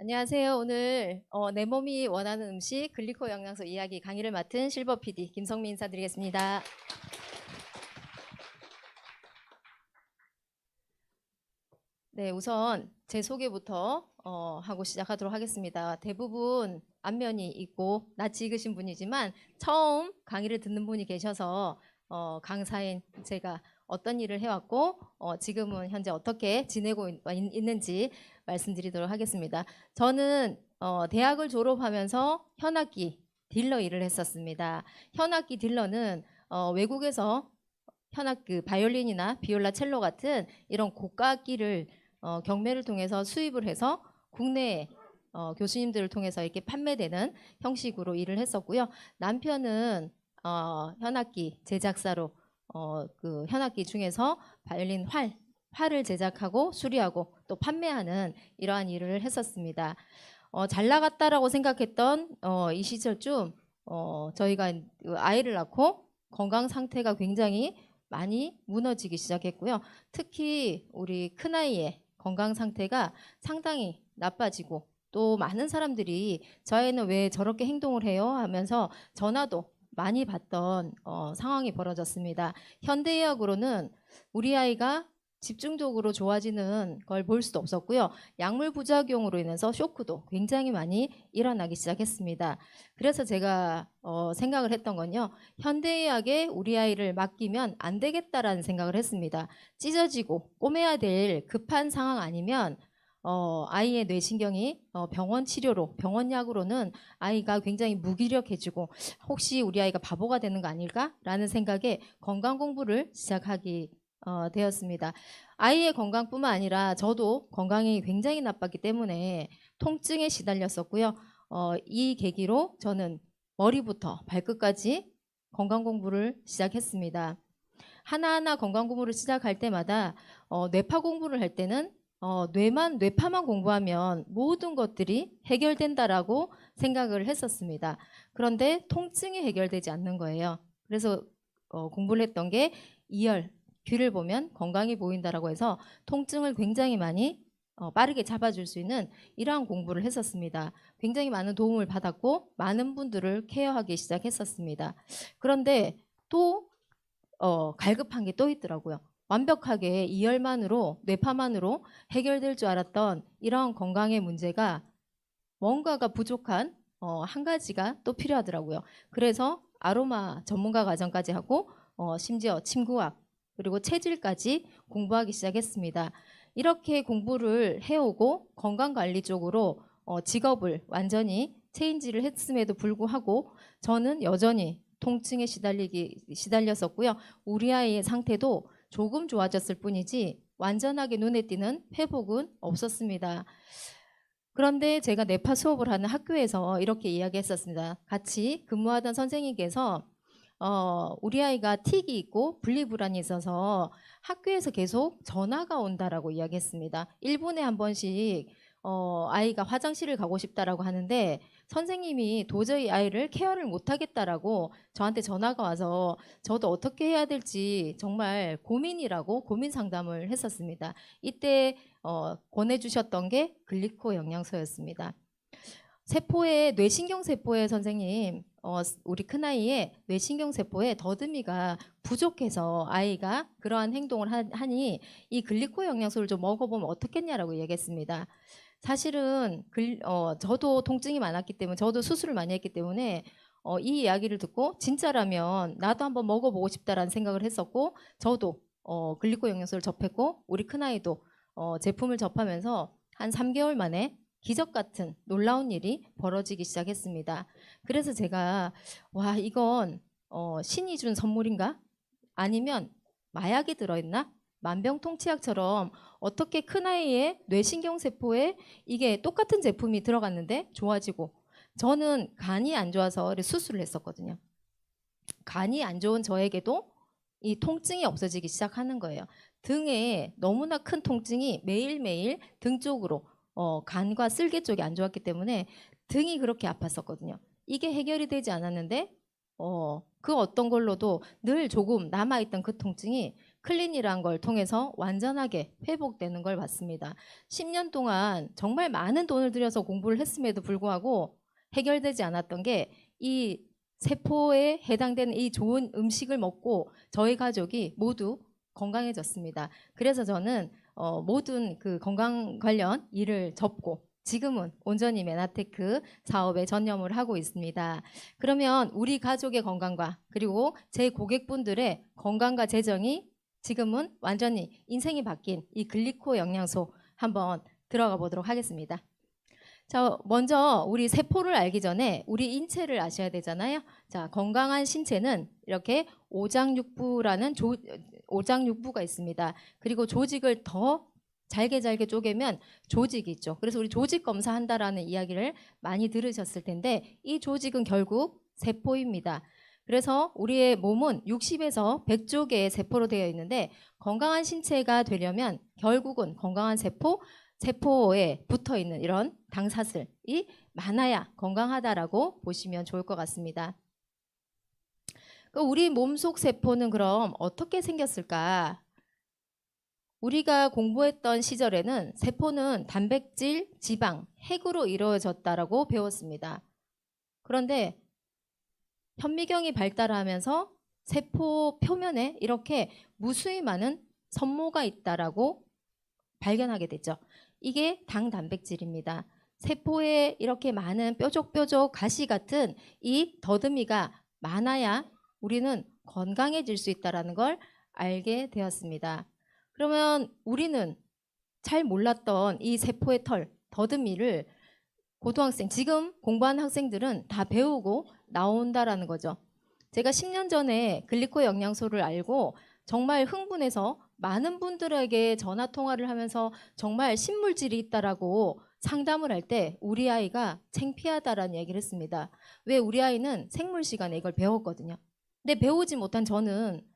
안녕하세요. 오늘 내 몸이 원하는 음식 글리코 영양소 이야기 강의를 맡은 실버 PD 김성민 인사드리겠습니다. 네, 우선 제 소개부터 하고 시작하도록 하겠습니다. 대부분 안면이 있고 낯이 익으신 분이지만 처음 강의를 듣는 분이 계셔서 강사인 제가 어떤 일을 해왔고 지금은 현재 어떻게 지내고 있는지 말씀드리도록 하겠습니다. 저는 대학을 졸업하면서 현악기 딜러 일을 했었습니다. 현악기 딜러는 외국에서 현악 바이올린이나 비올라 첼로 같은 이런 고가 악기를 경매를 통해서 수입을 해서 국내 교수님들을 통해서 이렇게 판매되는 형식으로 일을 했었고요. 남편은 현악기 제작사로 그 현악기 중에서 바이올린 활을 제작하고 수리하고 또 판매하는 이러한 일을 했었습니다. 잘 나갔다라고 생각했던 이 시절쯤 저희가 아이를 낳고 건강 상태가 굉장히 많이 무너지기 시작했고요. 특히 우리 큰아이의 건강 상태가 상당히 나빠지고 또 많은 사람들이 저희는 왜 저렇게 행동을 해요? 하면서 전화도 많이 받던 상황이 벌어졌습니다. 현대의학으로는 우리 아이가 집중적으로 좋아지는 걸 볼 수도 없었고요. 약물 부작용으로 인해서 쇼크도 굉장히 많이 일어나기 시작했습니다. 그래서 제가 생각을 했던 건요. 현대의학에 우리 아이를 맡기면 안 되겠다라는 생각을 했습니다. 찢어지고 꼬매야 될 급한 상황 아니면 아이의 뇌신경이 병원 치료로 병원 약으로는 아이가 굉장히 무기력해지고 혹시 우리 아이가 바보가 되는 거 아닐까라는 생각에 건강 공부를 시작하기 되었습니다. 아이의 건강뿐만 아니라 저도 건강이 굉장히 나빴기 때문에 통증에 시달렸었고요. 이 계기로 저는 머리부터 발끝까지 건강 공부를 시작했습니다. 하나하나 건강 공부를 시작할 때마다 뇌파 공부를 할 때는 뇌파만 공부하면 모든 것들이 해결된다라고 생각을 했었습니다. 그런데 통증이 해결되지 않는 거예요. 그래서 공부를 했던 게 이열, 귀를 보면 건강이 보인다라고 해서 통증을 굉장히 많이 빠르게 잡아줄 수 있는 이러한 공부를 했었습니다. 굉장히 많은 도움을 받았고 많은 분들을 케어하기 시작했었습니다. 그런데 또 갈급한 게 또 있더라고요. 완벽하게 이열만으로 뇌파만으로 해결될 줄 알았던 이러한 건강의 문제가 뭔가가 부족한 한 가지가 또 필요하더라고요. 그래서 아로마 전문가 과정까지 하고 심지어 침구학 그리고 체질까지 공부하기 시작했습니다. 이렇게 공부를 해오고 건강관리 쪽으로 직업을 완전히 체인지를 했음에도 불구하고 저는 여전히 통증에 시달렸었고요. 우리 아이의 상태도 조금 좋아졌을 뿐이지 완전하게 눈에 띄는 회복은 없었습니다. 그런데 제가 뇌파 수업을 하는 학교에서 이렇게 이야기했었습니다. 같이 근무하던 선생님께서 우리 아이가 틱이 있고 분리불안이 있어서 학교에서 계속 전화가 온다라고 이야기했습니다. 1분에 한 번씩 아이가 화장실을 가고 싶다라고 하는데 선생님이 도저히 아이를 케어를 못하겠다라고 저한테 전화가 와서 저도 어떻게 해야 될지 정말 고민이라고 고민 상담을 했었습니다. 이때 권해주셨던 게 글리코 영양소였습니다. 세포의 뇌신경세포의 선생님 우리 큰아이의 뇌신경세포에 더듬이가 부족해서 아이가 그러한 행동을 하니 이 글리코 영양소를 좀 먹어보면 어떻겠냐라고 얘기했습니다. 사실은 저도 통증이 많았기 때문에 저도 수술을 많이 했기 때문에 이 이야기를 듣고 진짜라면 나도 한번 먹어보고 싶다라는 생각을 했었고 저도 글리코 영양소를 접했고 우리 큰아이도 제품을 접하면서 한 3개월 만에 기적 같은 놀라운 일이 벌어지기 시작했습니다. 그래서 제가 와 이건 신이 준 선물인가? 아니면 마약이 들어있나? 만병통치약처럼 어떻게 큰아이의 뇌신경세포에 이게 똑같은 제품이 들어갔는데 좋아지고 저는 간이 안 좋아서 수술을 했었거든요. 간이 안 좋은 저에게도 이 통증이 없어지기 시작하는 거예요. 등에 너무나 큰 통증이 매일매일 등 쪽으로 간과 쓸개 쪽이 안 좋았기 때문에 등이 그렇게 아팠었거든요. 이게 해결이 되지 않았는데 그 어떤 걸로도 늘 조금 남아있던 그 통증이 클린이란 걸 통해서 완전하게 회복되는 걸 봤습니다. 10년 동안 정말 많은 돈을 들여서 공부를 했음에도 불구하고 해결되지 않았던 게 이 세포에 해당되는 이 좋은 음식을 먹고 저희 가족이 모두 건강해졌습니다. 그래서 저는 모든 그 건강 관련 일을 접고 지금은 온전히 메나테크 사업에 전념을 하고 있습니다. 그러면 우리 가족의 건강과 그리고 제 고객분들의 건강과 재정이 지금은 완전히 인생이 바뀐 이 글리코 영양소 한번 들어가 보도록 하겠습니다. 자, 먼저 우리 세포를 알기 전에 우리 인체를 아셔야 되잖아요. 자, 건강한 신체는 이렇게 오장육부라는 오장육부가 있습니다. 그리고 조직을 더 잘게 쪼개면 조직이 있죠. 그래서 우리 조직 검사한다라는 이야기를 많이 들으셨을 텐데 이 조직은 결국 세포입니다. 그래서 우리의 몸은 60에서 100조 개의 세포로 되어 있는데 건강한 신체가 되려면 결국은 건강한 세포에 붙어 있는 이런 당사슬이 많아야 건강하다라고 보시면 좋을 것 같습니다. 우리 몸속 세포는 그럼 어떻게 생겼을까? 우리가 공부했던 시절에는 세포는 단백질, 지방, 핵으로 이루어졌다라고 배웠습니다. 그런데 현미경이 발달하면서 세포 표면에 이렇게 무수히 많은 섬모가 있다라고 발견하게 됐죠. 이게 당 단백질입니다. 세포에 이렇게 많은 뾰족뾰족 가시 같은 이 더듬이가 많아야 우리는 건강해질 수 있다는 걸 알게 되었습니다. 그러면 우리는 잘 몰랐던 이 세포의 털, 더듬이를 고등학생, 지금 공부하는 학생들은 다 배우고 나온다라는 거죠. 제가 10년 전에 글리코 영양소를 알고 정말 흥분해서 많은 분들에게 전화 통화를 하면서 정말 신물질이 있다라고 상담을 할 때 우리 아이가 창피하다라는 얘기를 했습니다. 왜 우리 아이는 생물 시간에 이걸 배웠거든요. 근데 배우지 못한 저는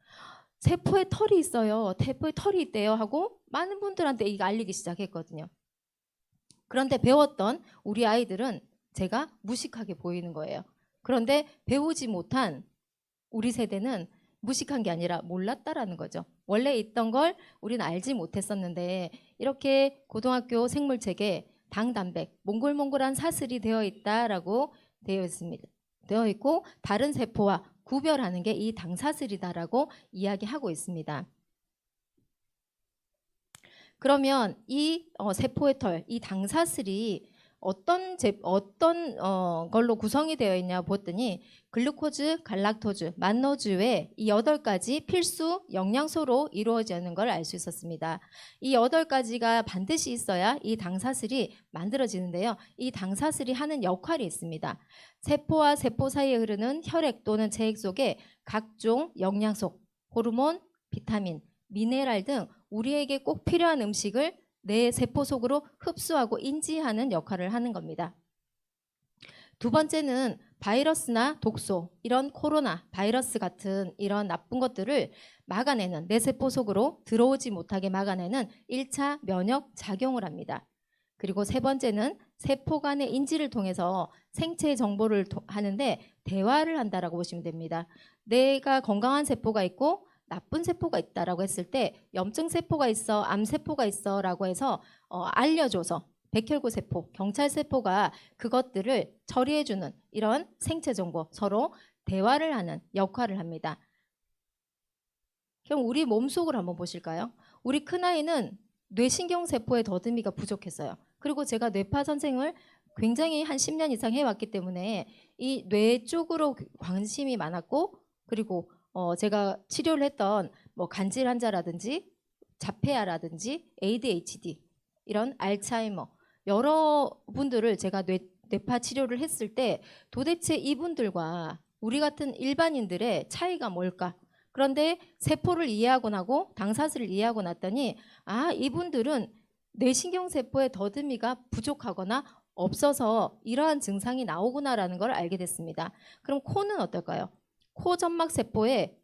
세포에 털이 있어요. 세포에 털이 있대요 하고 많은 분들한테 이거 알리기 시작했거든요. 그런데 배웠던 우리 아이들은 제가 무식하게 보이는 거예요. 그런데 배우지 못한 우리 세대는 무식한 게 아니라 몰랐다라는 거죠. 원래 있던 걸 우리는 알지 못했었는데 이렇게 고등학교 생물책에 당단백, 몽글몽글한 사슬이 되어 있다라고 되어 있습니다. 되어 있고 다른 세포와 구별하는 게 이 당사슬이다라고 이야기하고 있습니다. 그러면 이 세포의 털, 이 당사슬이 어떤 걸로 구성이 되어 있냐 보았더니 글루코즈, 갈락토즈, 만노즈 외 이 8가지 필수 영양소로 이루어지는 걸 알 수 있었습니다. 이 8가지가 반드시 있어야 이 당사슬이 만들어지는데요. 이 당사슬이 하는 역할이 있습니다. 세포와 세포 사이에 흐르는 혈액 또는 체액 속에 각종 영양소, 호르몬, 비타민, 미네랄 등 우리에게 꼭 필요한 음식을 내 세포 속으로 흡수하고 인지하는 역할을 하는 겁니다. 두 번째는 바이러스나 독소, 이런 코로나 바이러스 같은 이런 나쁜 것들을 막아내는, 내 세포 속으로 들어오지 못하게 막아내는 1차 면역 작용을 합니다. 그리고 세 번째는 세포 간의 인지를 통해서 생체 정보를 하는데 대화를 한다라고 보시면 됩니다. 내가 건강한 세포가 있고 나쁜 세포가 있다라고 했을 때 염증 세포가 있어, 암 세포가 있어 라고 해서 알려줘서 백혈구 세포, 경찰 세포가 그것들을 처리해주는 이런 생체 정보, 서로 대화를 하는 역할을 합니다. 그럼 우리 몸속을 한번 보실까요? 우리 큰아이는 뇌신경 세포의 더듬이가 부족했어요. 그리고 제가 뇌파 선생을 굉장히 한 10년 이상 해왔기 때문에 이 뇌 쪽으로 관심이 많았고, 그리고 제가 치료를 했던 뭐 간질 환자라든지 자폐아라든지 ADHD 이런 알츠하이머 여러 분들을 제가 뇌파 치료를 했을 때 도대체 이분들과 우리 같은 일반인들의 차이가 뭘까? 그런데 세포를 이해하고 나고 당사슬을 이해하고 났더니 이분들은 뇌신경세포의 더듬이가 부족하거나 없어서 이러한 증상이 나오구나라는 걸 알게 됐습니다. 그럼 코는 어떨까요? 코 점막 세포에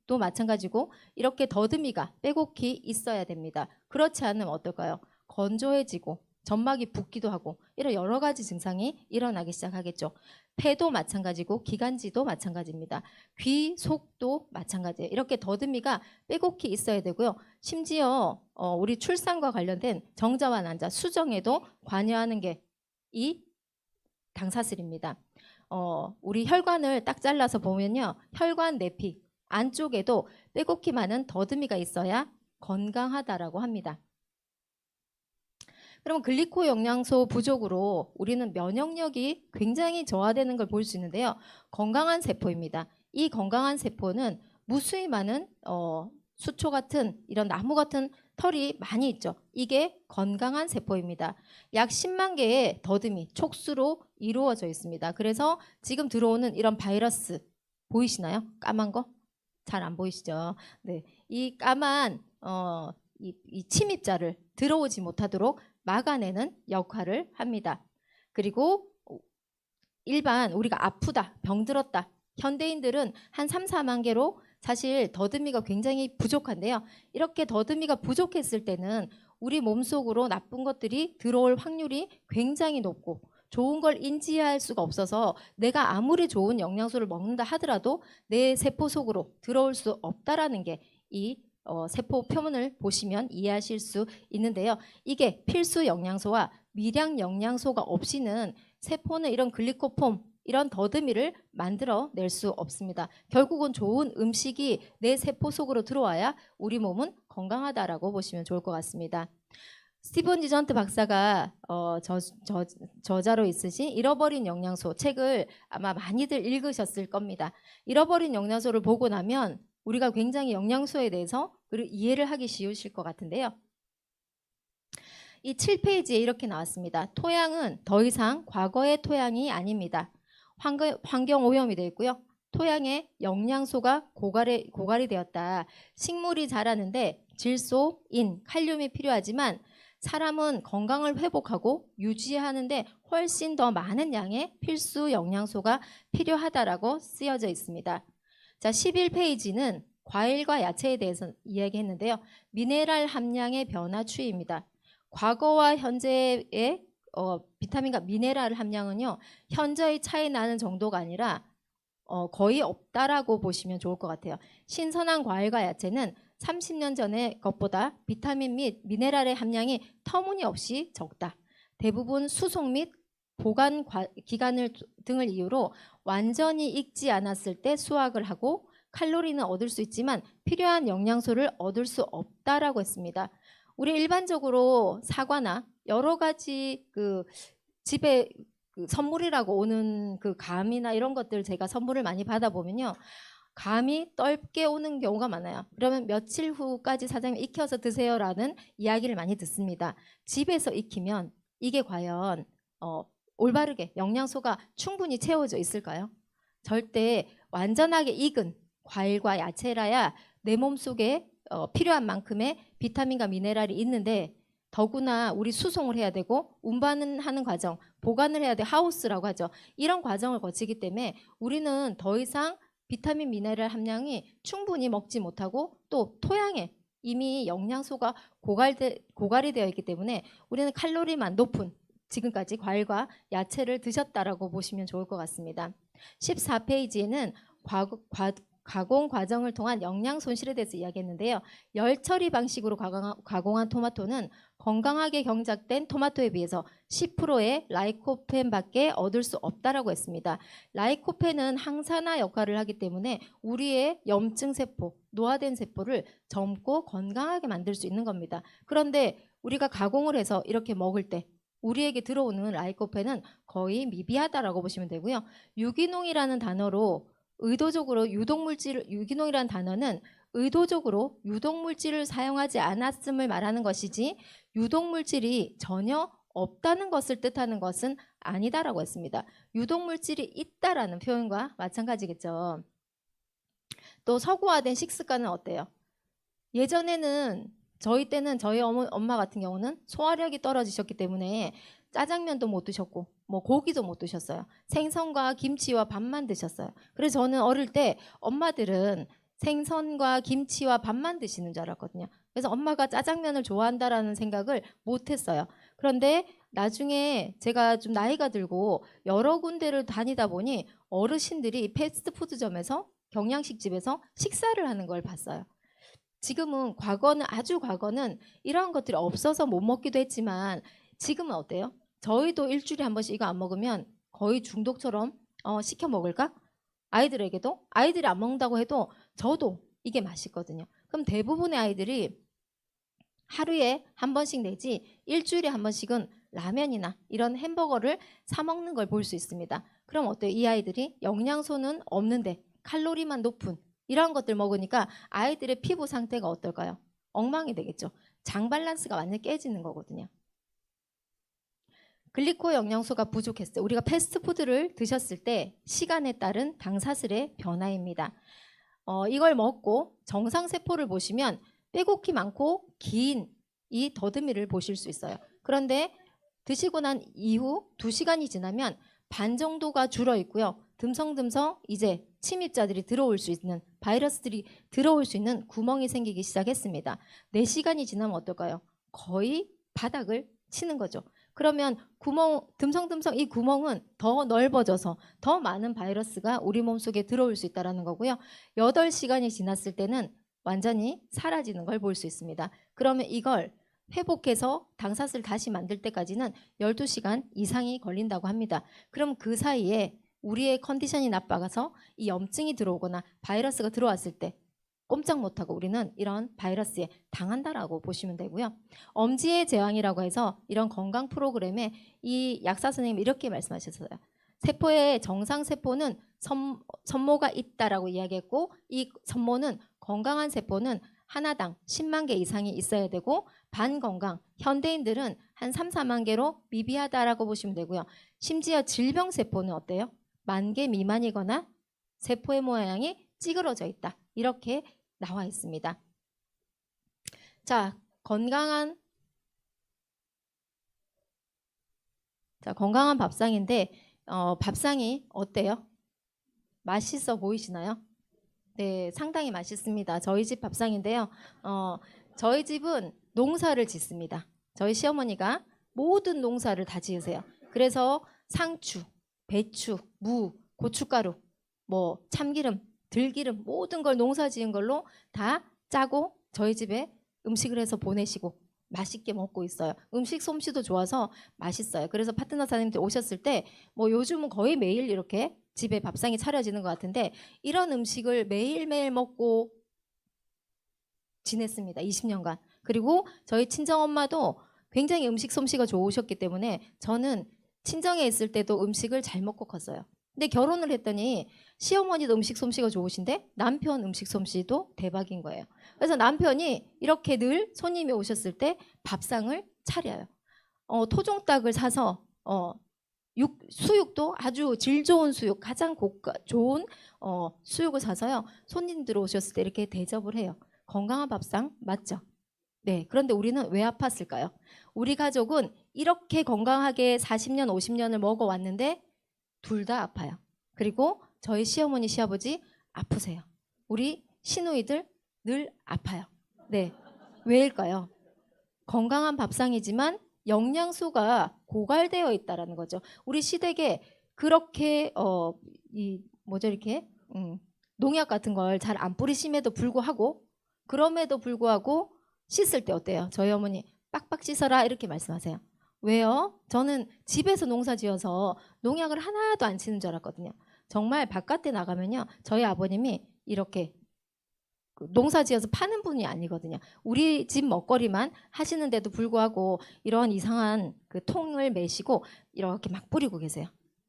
또 마찬가지고 이렇게 더듬이가 빼곡히 있어야 됩니다. 그렇지 않으면 어떨까요? 건조해지고 점막이 붓기도 하고 이런 여러 가지 증상이 일어나기 시작하겠죠. 폐도 마찬가지고 기관지도 마찬가지입니다. 귀, 속도 마찬가지예요. 이렇게 더듬이가 빼곡히 있어야 되고요. 심지어 우리 출산과 관련된 정자와 난자, 수정에도 관여하는 게 이 당사슬입니다. 우리 혈관을 딱 잘라서 보면요. 혈관 내피 안쪽에도 빼곡히 많은 더듬이가 있어야 건강하다라고 합니다. 그럼 글리코 영양소 부족으로 우리는 면역력이 굉장히 저하되는 걸 볼 수 있는데요. 건강한 세포입니다. 이 건강한 세포는 무수히 많은 수초 같은 이런 나무 같은 털이 많이 있죠. 이게 건강한 세포입니다. 약 10만 개의 더듬이, 촉수로 이루어져 있습니다. 그래서 지금 들어오는 이런 바이러스 보이시나요? 까만 거? 잘 안 보이시죠? 네, 이 까만 이 침입자를 들어오지 못하도록 막아내는 역할을 합니다. 그리고 일반 우리가 아프다, 병들었다. 현대인들은 한 3, 4만 개로 사실 더듬이가 굉장히 부족한데요. 이렇게 더듬이가 부족했을 때는 우리 몸속으로 나쁜 것들이 들어올 확률이 굉장히 높고 좋은 걸 인지할 수가 없어서 내가 아무리 좋은 영양소를 먹는다 하더라도 내 세포 속으로 들어올 수 없다라는 게 이 세포 표면을 보시면 이해하실 수 있는데요. 이게 필수 영양소와 미량 영양소가 없이는 세포는 이런 글리코폼, 이런 더듬이를 만들어낼 수 없습니다. 결국은 좋은 음식이 내 세포 속으로 들어와야 우리 몸은 건강하다라고 보시면 좋을 것 같습니다. 스티븐 디전트 박사가 저자로 있으신 잃어버린 영양소 책을 아마 많이들 읽으셨을 겁니다. 잃어버린 영양소를 보고 나면 우리가 굉장히 영양소에 대해서 이해를 하기 쉬우실 것 같은데요. 이 7페이지에 이렇게 나왔습니다. 토양은 더 이상 과거의 토양이 아닙니다. 환경 오염이 되어 있고요. 토양에 영양소가 고갈이 되었다. 식물이 자라는데 질소, 인, 칼륨이 필요하지만 사람은 건강을 회복하고 유지하는데 훨씬 더 많은 양의 필수 영양소가 필요하다라고 쓰여져 있습니다. 자, 11페이지는 과일과 야채에 대해서 이야기했는데요. 미네랄 함량의 변화 추이입니다. 과거와 현재의 비타민과 미네랄 함량은요, 현저히 차이 나는 정도가 아니라 거의 없다라고 보시면 좋을 것 같아요. 신선한 과일과 야채는 30년 전의 것보다 비타민 및 미네랄의 함량이 터무니없이 적다. 대부분 수송 및 보관 기간을 등을 이유로 완전히 익지 않았을 때 수확을 하고 칼로리는 얻을 수 있지만 필요한 영양소를 얻을 수 없다라고 했습니다. 우리 일반적으로 사과나 여러 가지 집에 선물이라고 오는 감이나 이런 것들 제가 선물을 많이 받아보면요. 감이 떫게 오는 경우가 많아요. 그러면 며칠 후까지 사장님 익혀서 드세요라는 이야기를 많이 듣습니다. 집에서 익히면 이게 과연 올바르게 영양소가 충분히 채워져 있을까요? 절대 완전하게 익은 과일과 야채라야 내 몸속에 필요한 만큼의 비타민과 미네랄이 있는데 더구나 우리 수송을 해야 되고 운반하는 과정, 보관을 해야 돼 하우스라고 하죠. 이런 과정을 거치기 때문에 우리는 더 이상 비타민 미네랄 함량이 충분히 먹지 못하고 또 토양에 이미 영양소가 고갈이 되어 있기 때문에 우리는 칼로리만 높은 지금까지 과일과 야채를 드셨다라고 보시면 좋을 것 같습니다. 14페이지에는 가공 과정을 통한 영양 손실에 대해서 이야기했는데요. 열 처리 방식으로 가공한 토마토는 건강하게 경작된 토마토에 비해서 10%의 라이코펜밖에 얻을 수 없다라고 했습니다. 라이코펜은 항산화 역할을 하기 때문에 우리의 염증 세포, 노화된 세포를 젊고 건강하게 만들 수 있는 겁니다. 그런데 우리가 가공을 해서 이렇게 먹을 때 우리에게 들어오는 라이코펜은 거의 미비하다라고 보시면 되고요. 유기농이라는 단어로 의도적으로 유기농이라는 단어는 의도적으로 유독물질을 사용하지 않았음을 말하는 것이지 유독물질이 전혀 없다는 것을 뜻하는 것은 아니다라고 했습니다. 유독물질이 있다라는 표현과 마찬가지겠죠. 또 서구화된 식습관은 어때요? 예전에는 저희 때는 저희 엄마 같은 경우는 소화력이 떨어지셨기 때문에 짜장면도 못 드셨고 뭐 고기도 못 드셨어요. 생선과 김치와 밥만 드셨어요. 그래서 저는 어릴 때 엄마들은 생선과 김치와 밥만 드시는 줄 알았거든요. 그래서 엄마가 짜장면을 좋아한다라는 생각을 못 했어요. 그런데 나중에 제가 좀 나이가 들고 여러 군데를 다니다 보니 어르신들이 패스트푸드점에서 경양식집에서 식사를 하는 걸 봤어요. 지금은 과거는 아주 과거는 이런 것들이 없어서 못 먹기도 했지만 지금은 어때요? 저희도 일주일에 한 번씩 이거 안 먹으면 거의 중독처럼 시켜 먹을까? 아이들에게도 아이들이 안 먹는다고 해도 저도 이게 맛있거든요. 그럼 대부분의 아이들이 하루에 한 번씩 내지 일주일에 한 번씩은 라면이나 이런 햄버거를 사 먹는 걸 볼 수 있습니다. 그럼 어때요? 이 아이들이 영양소는 없는데 칼로리만 높은 이런 것들 먹으니까 아이들의 피부 상태가 어떨까요? 엉망이 되겠죠. 장 밸런스가 완전히 깨지는 거거든요. 글리코 영양소가 부족했어요. 우리가 패스트푸드를 드셨을 때 시간에 따른 당사슬의 변화입니다. 이걸 먹고 정상세포를 보시면 빼곡히 많고 긴 이 더듬이를 보실 수 있어요. 그런데 드시고 난 이후 2시간이 지나면 반 정도가 줄어 있고요. 듬성듬성 이제 침입자들이 들어올 수 있는 바이러스들이 들어올 수 있는 구멍이 생기기 시작했습니다. 4시간이 지나면 어떨까요? 거의 바닥을 치는 거죠. 그러면 구멍 듬성듬성 이 구멍은 더 넓어져서 더 많은 바이러스가 우리 몸속에 들어올 수 있다는 거고요. 8시간이 지났을 때는 완전히 사라지는 걸 볼 수 있습니다. 그러면 이걸 회복해서 당사슬 다시 만들 때까지는 12시간 이상이 걸린다고 합니다. 그럼 그 사이에 우리의 컨디션이 나빠가서 이 염증이 들어오거나 바이러스가 들어왔을 때 꼼짝 못하고 우리는 이런 바이러스에 당한다라고 보시면 되고요. 엄지의 제왕이라고 해서 이런 건강 프로그램에 이 약사 선생님이 이렇게 말씀하셨어요. 세포의 정상 세포는 선모가 있다라고 이야기했고 이 선모는 건강한 세포는 하나당 10만 개 이상이 있어야 되고 반건강 현대인들은 한 3, 4만 개로 미비하다라고 보시면 되고요. 심지어 질병 세포는 어때요? 10,000개 미만이거나 세포의 모양이 찌그러져 있다. 이렇게 나와 있습니다. 자, 건강한 밥상인데 밥상이 어때요? 맛있어 보이시나요? 네, 상당히 맛있습니다. 저희 집 밥상인데요. 저희 집은 농사를 짓습니다. 저희 시어머니가 모든 농사를 다 지으세요. 그래서 상추, 배추, 무, 고춧가루, 뭐 참기름, 들기름 모든 걸 농사 지은 걸로 다 짜고 저희 집에 음식을 해서 보내시고 맛있게 먹고 있어요. 음식 솜씨도 좋아서 맛있어요. 그래서 파트너 사장님들 오셨을 때 뭐 요즘은 거의 매일 이렇게 집에 밥상이 차려지는 것 같은데 이런 음식을 매일매일 먹고 지냈습니다. 20년간. 그리고 저희 친정엄마도 굉장히 음식 솜씨가 좋으셨기 때문에 저는 친정에 있을 때도 음식을 잘 먹고 컸어요. 근데 결혼을 했더니 시어머니도 음식 솜씨가 좋으신데 남편 음식 솜씨도 대박인 거예요. 그래서 남편이 이렇게 늘 손님이 오셨을 때 밥상을 차려요. 토종닭을 사서 수육도 아주 질 좋은 수육, 가장 좋은 수육을 사서요. 손님들 오셨을 때 이렇게 대접을 해요. 건강한 밥상 맞죠? 네. 그런데 우리는 왜 아팠을까요? 우리 가족은 이렇게 건강하게 40년, 50년을 먹어왔는데 둘 다 아파요. 그리고 저희 시어머니, 시아버지 아프세요. 우리 시누이들 늘 아파요. 네. 왜일까요? 건강한 밥상이지만 영양소가 고갈되어 있다라는 거죠. 우리 시댁에 그렇게 이렇게 농약 같은 걸 잘 안 뿌리심에도 불구하고 그럼에도 불구하고 씻을 때 어때요? 저희 어머니 빡빡 씻어라 이렇게 말씀하세요. 왜요? 저는 집에서 농사 지어서 농약을 하나도 안 치는 줄 알았거든요. 정말 바깥에 나가면요. 저희 아버님이 이렇게 농사 지어서 파는 분이 아니거든요. 우리 집 먹거리만 하시는데도 불구하고 이런 이상한 그 통을 메시고 이렇게 막 뿌리고 계세요.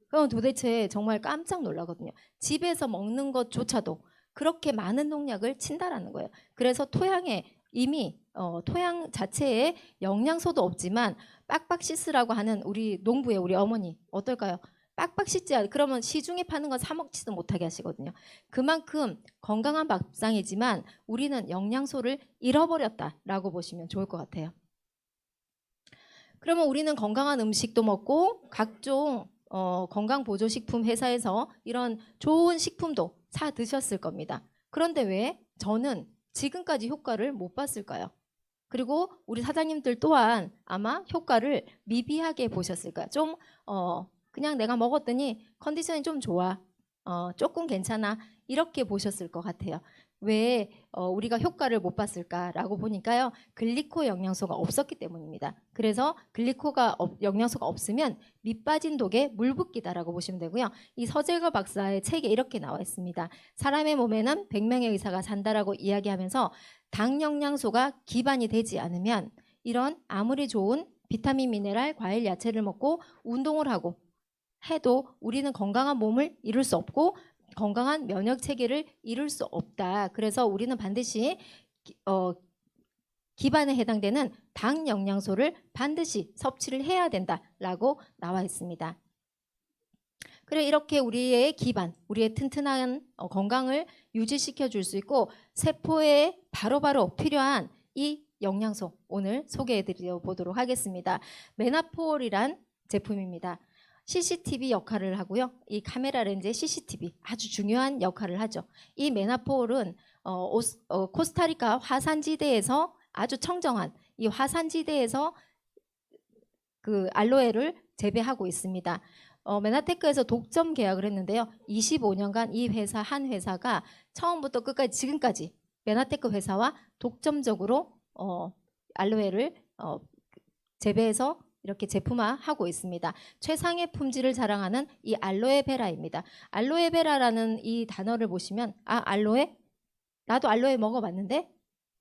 그럼 도대체 정말 깜짝 놀라거든요. 집에서 먹는 것조차도 그렇게 많은 농약을 친다라는 거예요. 그래서 토양에 이미 토양 자체에 영양소도 없지만 빡빡 씻으라고 하는 우리 농부의 우리 어머니 어떨까요? 빡빡 씻지 않 그러면 시중에 파는 건 사 먹지도 못하게 하시거든요. 그만큼 건강한 밥상이지만 우리는 영양소를 잃어버렸다라고 보시면 좋을 것 같아요. 그러면 우리는 건강한 음식도 먹고 각종 건강보조식품 회사에서 이런 좋은 식품도 사 드셨을 겁니다. 그런데 왜 저는 지금까지 효과를 못 봤을까요? 그리고 우리 사장님들 또한 아마 효과를 미비하게 보셨을까. 좀 그냥 내가 먹었더니 컨디션이 좀 좋아. 조금 괜찮아. 이렇게 보셨을 것 같아요. 왜 우리가 효과를 못 봤을까라고 보니까요. 글리코 영양소가 없었기 때문입니다. 그래서 영양소가 없으면 밑 빠진 독에 물 붓기다라고 보시면 되고요. 이 서재거 박사의 책에 이렇게 나와 있습니다. 사람의 몸에는 100명의 의사가 산다라고 이야기하면서 당 영양소가 기반이 되지 않으면 이런 아무리 좋은 비타민, 미네랄, 과일, 야채를 먹고 운동을 하고 해도 우리는 건강한 몸을 이룰 수 없고 건강한 면역 체계를 이룰 수 없다. 그래서 우리는 반드시 기반에 해당되는 당 영양소를 반드시 섭취를 해야 된다라고 나와 있습니다. 그래 이렇게 우리의 기반, 우리의 튼튼한 건강을 유지시켜 줄 수 있고 세포에 바로바로 필요한 이 영양소 오늘 소개해 드려 보도록 하겠습니다. 메나폴이란 제품입니다. CCTV 역할을 하고요. 이 카메라 렌즈의 CCTV 아주 중요한 역할을 하죠. 이 메나폴은 코스타리카 화산지대에서 아주 청정한 이 화산지대에서 그 알로에를 재배하고 있습니다. 메나테크에서 독점 계약을 했는데요. 25년간 이 회사 한 회사가 처음부터 끝까지 지금까지 메나테크 회사와 독점적으로 알로에를 재배해서 이렇게 제품화하고 있습니다. 최상의 품질을 자랑하는 이 알로에베라입니다. 알로에베라라는 이 단어를 보시면 알로에? 나도 알로에 먹어봤는데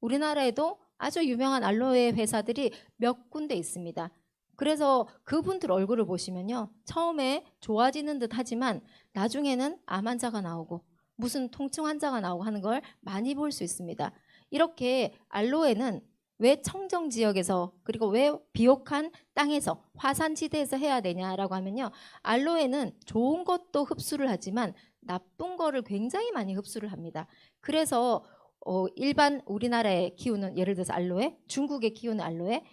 우리나라에도 아주 유명한 알로에 회사들이 몇 군데 있습니다. 그래서 그분들 얼굴을 보시면요. 처음에 좋아지는 듯 하지만 나중에는 암 환자가 나오고 무슨 통증 환자가 나오고 하는 걸 많이 볼 수 있습니다. 이렇게 알로에는 왜 청정 지역에서 그리고 왜 비옥한 땅에서 화산지대에서 해야 되냐라고 하면요. 알로에는 좋은 것도 흡수를 하지만 나쁜 거를 굉장히 많이 흡수를 합니다. 그래서 일반 우리나라에 키우는 예를 들어서 알로에, 중국에 키우는 알로에,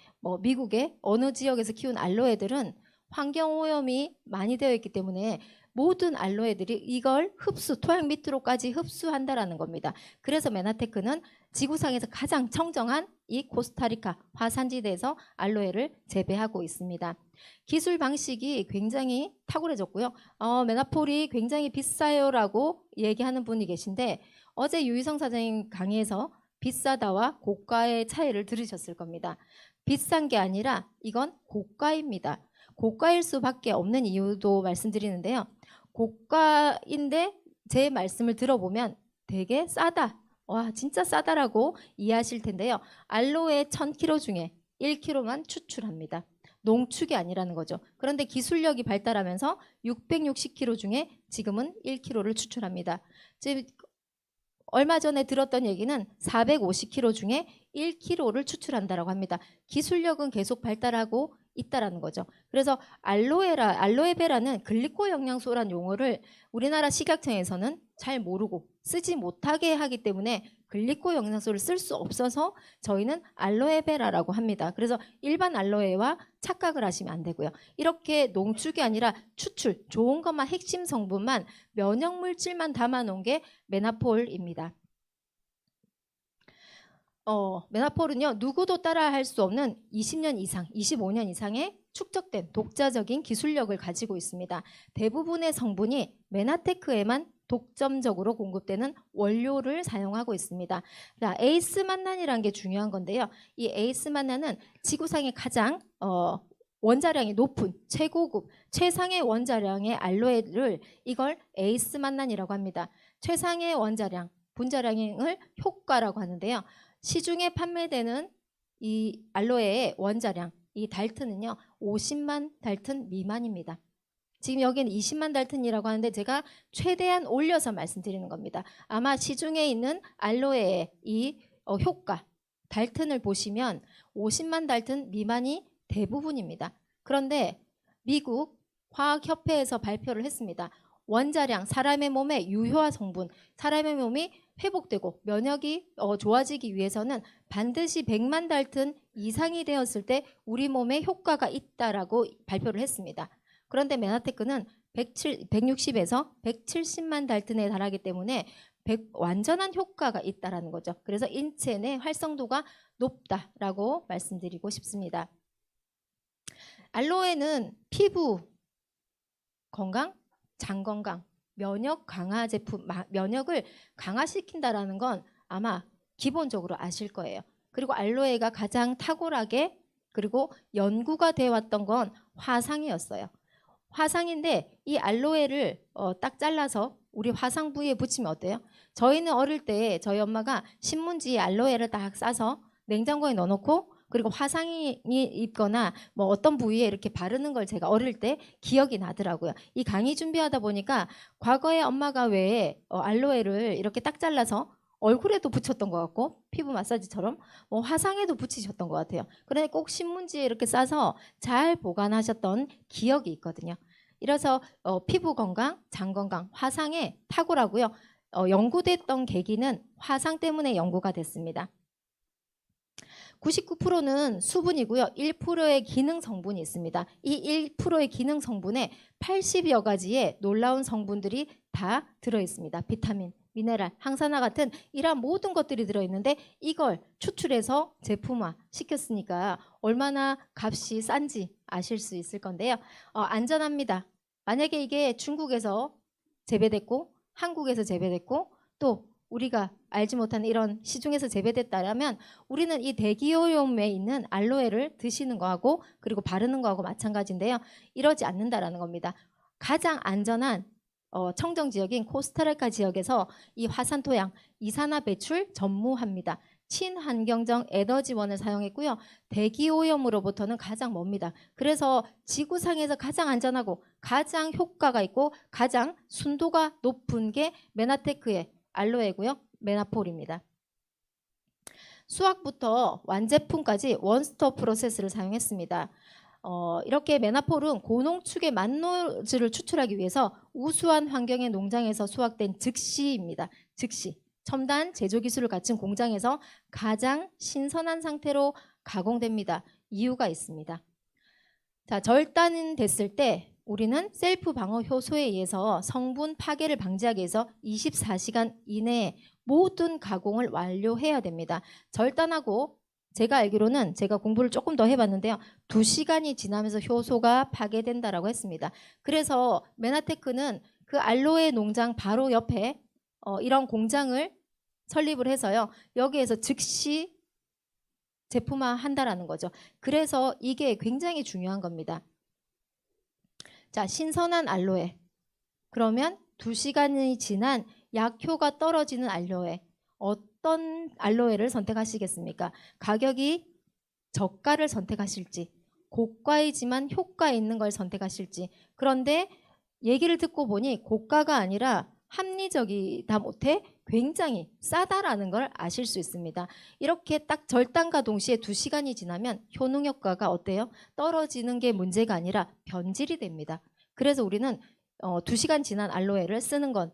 미국의 어느 지역에서 키우는 알로에들은 환경오염이 많이 되어 있기 때문에 모든 알로에들이 이걸 토양 밑으로까지 흡수한다라는 겁니다. 그래서 메나테크는 지구상에서 가장 청정한 이 코스타리카 화산지대에서 알로에를 재배하고 있습니다. 기술 방식이 굉장히 탁월해졌고요. 메나폴이 굉장히 비싸요라고 얘기하는 분이 계신데 어제 유희성 사장님 강의에서 비싸다와 고가의 차이를 들으셨을 겁니다. 비싼 게 아니라 이건 고가입니다. 고가일 수밖에 없는 이유도 말씀드리는데요. 고가인데 제 말씀을 들어보면 되게 싸다. 와 진짜 싸다라고 이해하실 텐데요. 알로에 1000kg 중에 1kg만 추출합니다. 농축이 아니라는 거죠. 그런데 기술력이 발달하면서 660kg 중에 지금은 1kg를 추출합니다. 즉 얼마 전에 들었던 얘기는 450kg 중에 1kg를 추출한다라고 합니다. 기술력은 계속 발달하고 있다라는 거죠. 그래서 알로에베라는 글리코 영양소란 용어를 우리나라 식약청에서는 잘 모르고 쓰지 못하게 하기 때문에 글리코 영양소를 쓸 수 없어서 저희는 알로에베라라고 합니다. 그래서 일반 알로에와 착각을 하시면 안 되고요. 이렇게 농축이 아니라 추출, 좋은 것만 핵심 성분만 면역 물질만 담아놓은 게 메나폴입니다. 메나폴은요 누구도 따라할 수 없는 20년 이상, 25년 이상의 축적된 독자적인 기술력을 가지고 있습니다. 대부분의 성분이 메나테크에만 독점적으로 공급되는 원료를 사용하고 있습니다. 자, 에이스 만난이라는 게 중요한 건데요. 이 에이스 만난은 지구상의 가장 원자량이 높은 최고급, 최상의 원자량의 알로에를 이걸 에이스 만난이라고 합니다. 최상의 원자량, 분자량을 효과라고 하는데요. 시중에 판매되는 이 알로에의 원자량, 이 달튼은요 50만 달튼 미만입니다. 지금 여기는 20만 달튼이라고 하는데 제가 최대한 올려서 말씀드리는 겁니다. 아마 시중에 있는 알로에의 이 효과, 달튼을 보시면 50만 달튼 미만이 대부분입니다. 그런데 미국 화학협회에서 발표를 했습니다. 원자량, 사람의 몸의 유효화 성분, 사람의 몸이 회복되고 면역이 좋아지기 위해서는 반드시 100만 달튼 이상이 되었을 때 우리 몸에 효과가 있다라고 발표를 했습니다. 그런데 메나테크는 160에서 170만 달튼에 달하기 때문에 완전한 효과가 있다라는 거죠. 그래서 인체 내 활성도가 높다라고 말씀드리고 싶습니다. 알로에는 피부 건강, 장 건강, 면역 강화 제품, 면역을 강화시킨다라는 건 아마 기본적으로 아실 거예요. 그리고 알로에가 가장 탁월하게 그리고 연구가 되어 왔던 건 화상이었어요. 화상인데 이 알로에를 딱 잘라서 우리 화상 부위에 붙이면 어때요? 저희는 어릴 때 저희 엄마가 신문지에 알로에를 딱 싸서 냉장고에 넣어놓고 그리고 화상이 있거나 뭐 어떤 부위에 이렇게 바르는 걸 제가 어릴 때 기억이 나더라고요. 이 강의 준비하다 보니까 과거에 엄마가 왜 알로에를 이렇게 딱 잘라서 얼굴에도 붙였던 것 같고 피부 마사지처럼 뭐 화상에도 붙이셨던 것 같아요. 그러니 꼭 신문지에 이렇게 싸서 잘 보관하셨던 기억이 있거든요. 이래서 피부 건강, 장 건강, 화상에 탁월하고요. 연구됐던 계기는 화상 때문에 연구가 됐습니다. 99%는 수분이고요. 1%의 기능 성분이 있습니다. 이 1%의 기능 성분에 80여 가지의 놀라운 성분들이 다 들어있습니다. 비타민, 미네랄, 항산화 같은 이러한 모든 것들이 들어있는데 이걸 추출해서 제품화 시켰으니까 얼마나 값이 싼지 아실 수 있을 건데요. 안전합니다. 만약에 이게 중국에서 재배됐고 한국에서 재배됐고 또 우리가 알지 못하는 이런 시중에서 재배됐다라면 우리는 이 대기오염에 있는 알로에를 드시는 거하고 그리고 바르는 거하고 마찬가지인데요. 이러지 않는다라는 겁니다. 가장 안전한 청정 지역인 코스타리카 지역에서 이 화산 토양 이산화 배출 전무합니다. 친환경적 에너지원을 사용했고요. 대기오염으로부터는 가장 멉니다. 그래서 지구상에서 가장 안전하고 가장 효과가 있고 가장 순도가 높은 게 메나테크의 알로에고요. 메나폴입니다. 수확부터 완제품까지 원스톱 프로세스를 사용했습니다. 이렇게 메나폴은 고농축의 만노즈를 추출하기 위해서 우수한 환경의 농장에서 수확된 즉시입니다. 즉시. 첨단 제조 기술을 갖춘 공장에서 가장 신선한 상태로 가공됩니다. 이유가 있습니다. 자, 절단됐을 때 우리는 셀프 방어 효소에 의해서 성분 파괴를 방지하기 위해서 24시간 이내에 모든 가공을 완료해야 됩니다. 절단하고 제가 알기로는 제가 공부를 조금 더 해봤는데요. 2시간이 지나면서 효소가 파괴된다라고 했습니다. 그래서 메나테크는 그 알로에 농장 바로 옆에 이런 공장을 설립을 해서요. 여기에서 즉시 제품화 한다라는 거죠. 그래서 이게 굉장히 중요한 겁니다. 자, 신선한 알로에. 그러면 2시간이 지난 약효가 떨어지는 알로에. 어떤 알로에를 선택하시겠습니까? 가격이 저가를 선택하실지, 고가이지만 효과 있는 걸 선택하실지. 그런데 얘기를 듣고 보니 고가가 아니라 합리적이다 못해 굉장히 싸다라는 걸 아실 수 있습니다. 이렇게 딱 절단과 동시에 2시간이 지나면 효능 효과가 어때요? 떨어지는 게 문제가 아니라 변질이 됩니다. 그래서 우리는 2시간 지난 알로에를 쓰는 건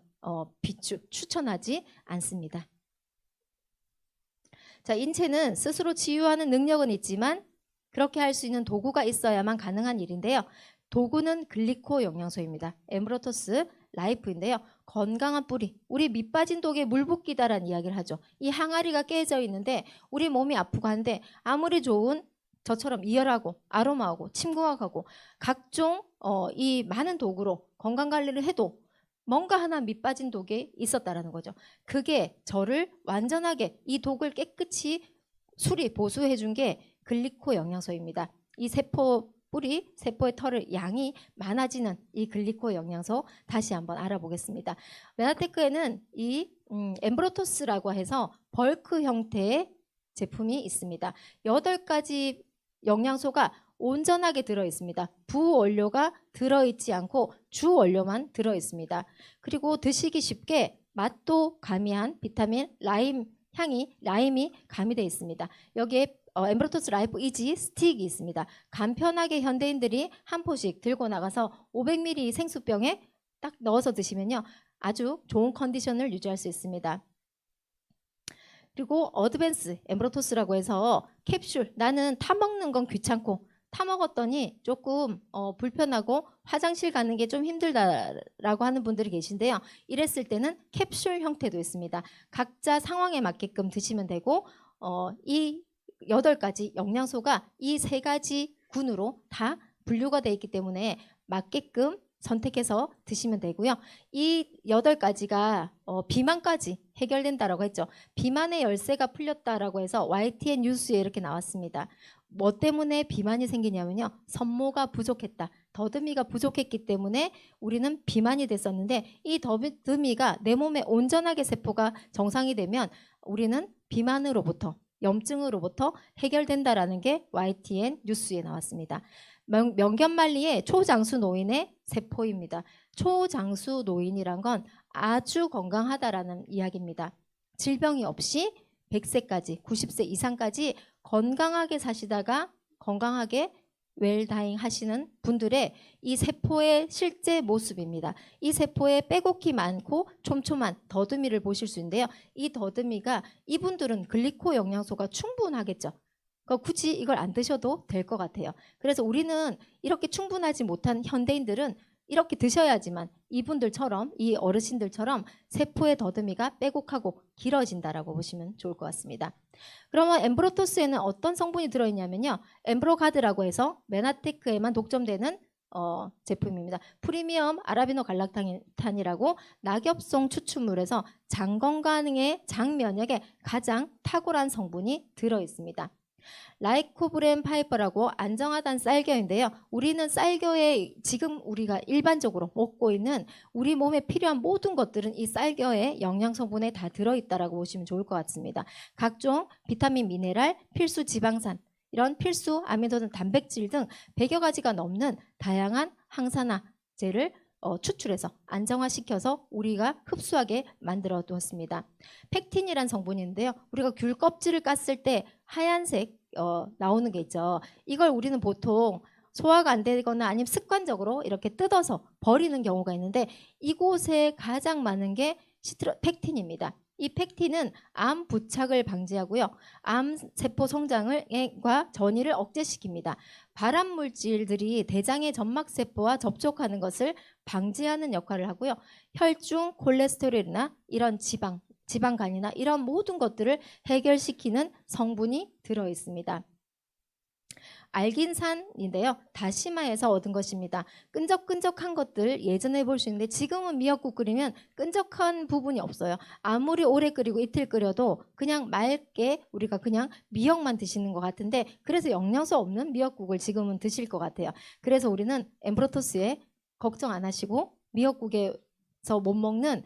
추천하지 않습니다. 자, 인체는 스스로 치유하는 능력은 있지만 그렇게 할 수 있는 도구가 있어야만 가능한 일인데요. 도구는 글리코 영양소입니다. 엠브로토스 라이프인데요. 건강한 뿌리, 우리 밑 빠진 독에 물 붓기다라는 이야기를 하죠. 이 항아리가 깨져 있는데 우리 몸이 아프고 한데 아무리 좋은 저처럼 이열하고 아로마하고 침구학하고 각종 이 많은 도구로 건강관리를 해도 뭔가 하나 밑 빠진 독에 있었다라는 거죠. 그게 저를 완전하게 이 독을 깨끗이 수리 보수해 준 게 글리코 영양소입니다. 이 세포 뿌리, 세포의 털을 양이 많아지는 이 글리코 영양소 다시 한번 알아보겠습니다. 메나테크에는 이 엠브로토스라고 해서 벌크 형태의 제품이 있습니다. 8가지 영양소가 온전하게 들어있습니다. 부원료가 들어있지 않고 주원료만 들어있습니다. 그리고 드시기 쉽게 맛도 가미한 비타민 라임 향이 라임이 가미되어 있습니다. 여기에 엠브로토스 라이프 이지 스틱이 있습니다. 간편하게 현대인들이 한 포씩 들고 나가서 500ml 생수병에 딱 넣어서 드시면요. 아주 좋은 컨디션을 유지할 수 있습니다. 그리고 어드밴스 엠브로토스라고 해서 캡슐, 나는 타먹는 건 귀찮고 타먹었더니 조금 불편하고 화장실 가는 게 좀 힘들다라고 하는 분들이 계신데요. 이랬을 때는 캡슐 형태도 있습니다. 각자 상황에 맞게끔 드시면 되고 이 8가지 영양소가 이 3가지 군으로 다 분류가 되어 있기 때문에 맞게끔 선택해서 드시면 되고요. 이 8가지가 비만까지 해결된다라고 했죠. 비만의 열쇠가 풀렸다라고 해서 YTN 뉴스에 이렇게 나왔습니다. 뭐 때문에 비만이 생기냐면요. 섬모가 부족했다. 더듬이가 부족했기 때문에 우리는 비만이 됐었는데 이 더듬이가 내 몸에 온전하게 세포가 정상이 되면 우리는 비만으로부터 염증으로부터 해결된다라는 게 YTN 뉴스에 나왔습니다. 명견말리의 초장수 노인의 세포입니다. 초장수 노인이란 건 아주 건강하다라는 이야기입니다. 질병이 없이 100세까지 90세 이상까지 건강하게 사시다가 건강하게 웰다잉 하시는 분들의 이 세포의 실제 모습입니다. 이 세포에 빼곡히 많고 촘촘한 더듬이를 보실 수 있는데요. 이 더듬이가 이분들은 글리코 영양소가 충분하겠죠. 그러니까 굳이 이걸 안 드셔도 될 것 같아요. 그래서 우리는 이렇게 충분하지 못한 현대인들은 이렇게 드셔야지만 이분들처럼 이 어르신들처럼 세포의 더듬이가 빼곡하고 길어진다라고 보시면 좋을 것 같습니다. 그러면 엠브로토스에는 어떤 성분이 들어있냐면요. 엠브로가드라고 해서 메나테크에만 독점되는 제품입니다. 프리미엄 아라비노 갈락탄이라고 낙엽송 추출물에서 장 건강에 장 면역에 가장 탁월한 성분이 들어있습니다. 라이코브렌 파이퍼라고 안정화단 쌀겨인데요. 우리는 쌀겨에 지금 우리가 일반적으로 먹고 있는 우리 몸에 필요한 모든 것들은 이 쌀겨의 영양 성분에 다 들어있다라고 보시면 좋을 것 같습니다. 각종 비타민, 미네랄, 필수 지방산, 이런 필수 아미노산, 단백질 등 100여 가지가 넘는 다양한 항산화제를 추출해서 안정화시켜서 우리가 흡수하게 만들어 두었습니다. 펙틴이란 성분인데요. 우리가 귤 껍질을 깠을 때 하얀색 나오는 게 있죠. 이걸 우리는 보통 소화가 안 되거나 아니면 습관적으로 이렇게 뜯어서 버리는 경우가 있는데 이곳에 가장 많은 게 펙틴입니다. 이 펙틴은 암 부착을 방지하고요. 암 세포 성장과 전이를 억제시킵니다. 발암 물질들이 대장의 점막 세포와 접촉하는 것을 방지하는 역할을 하고요. 혈중 콜레스테롤이나 이런 지방간이나 이런 모든 것들을 해결시키는 성분이 들어 있습니다. 알긴산인데요. 다시마에서 얻은 것입니다. 끈적끈적한 것들 예전에 볼 수 있는데 지금은 미역국 끓이면 끈적한 부분이 없어요. 아무리 오래 끓이고 이틀 끓여도 그냥 맑게 우리가 그냥 미역만 드시는 것 같은데 그래서 영양소 없는 미역국을 지금은 드실 것 같아요. 그래서 우리는 엠브로토스에 걱정 안 하시고 미역국에 못 먹는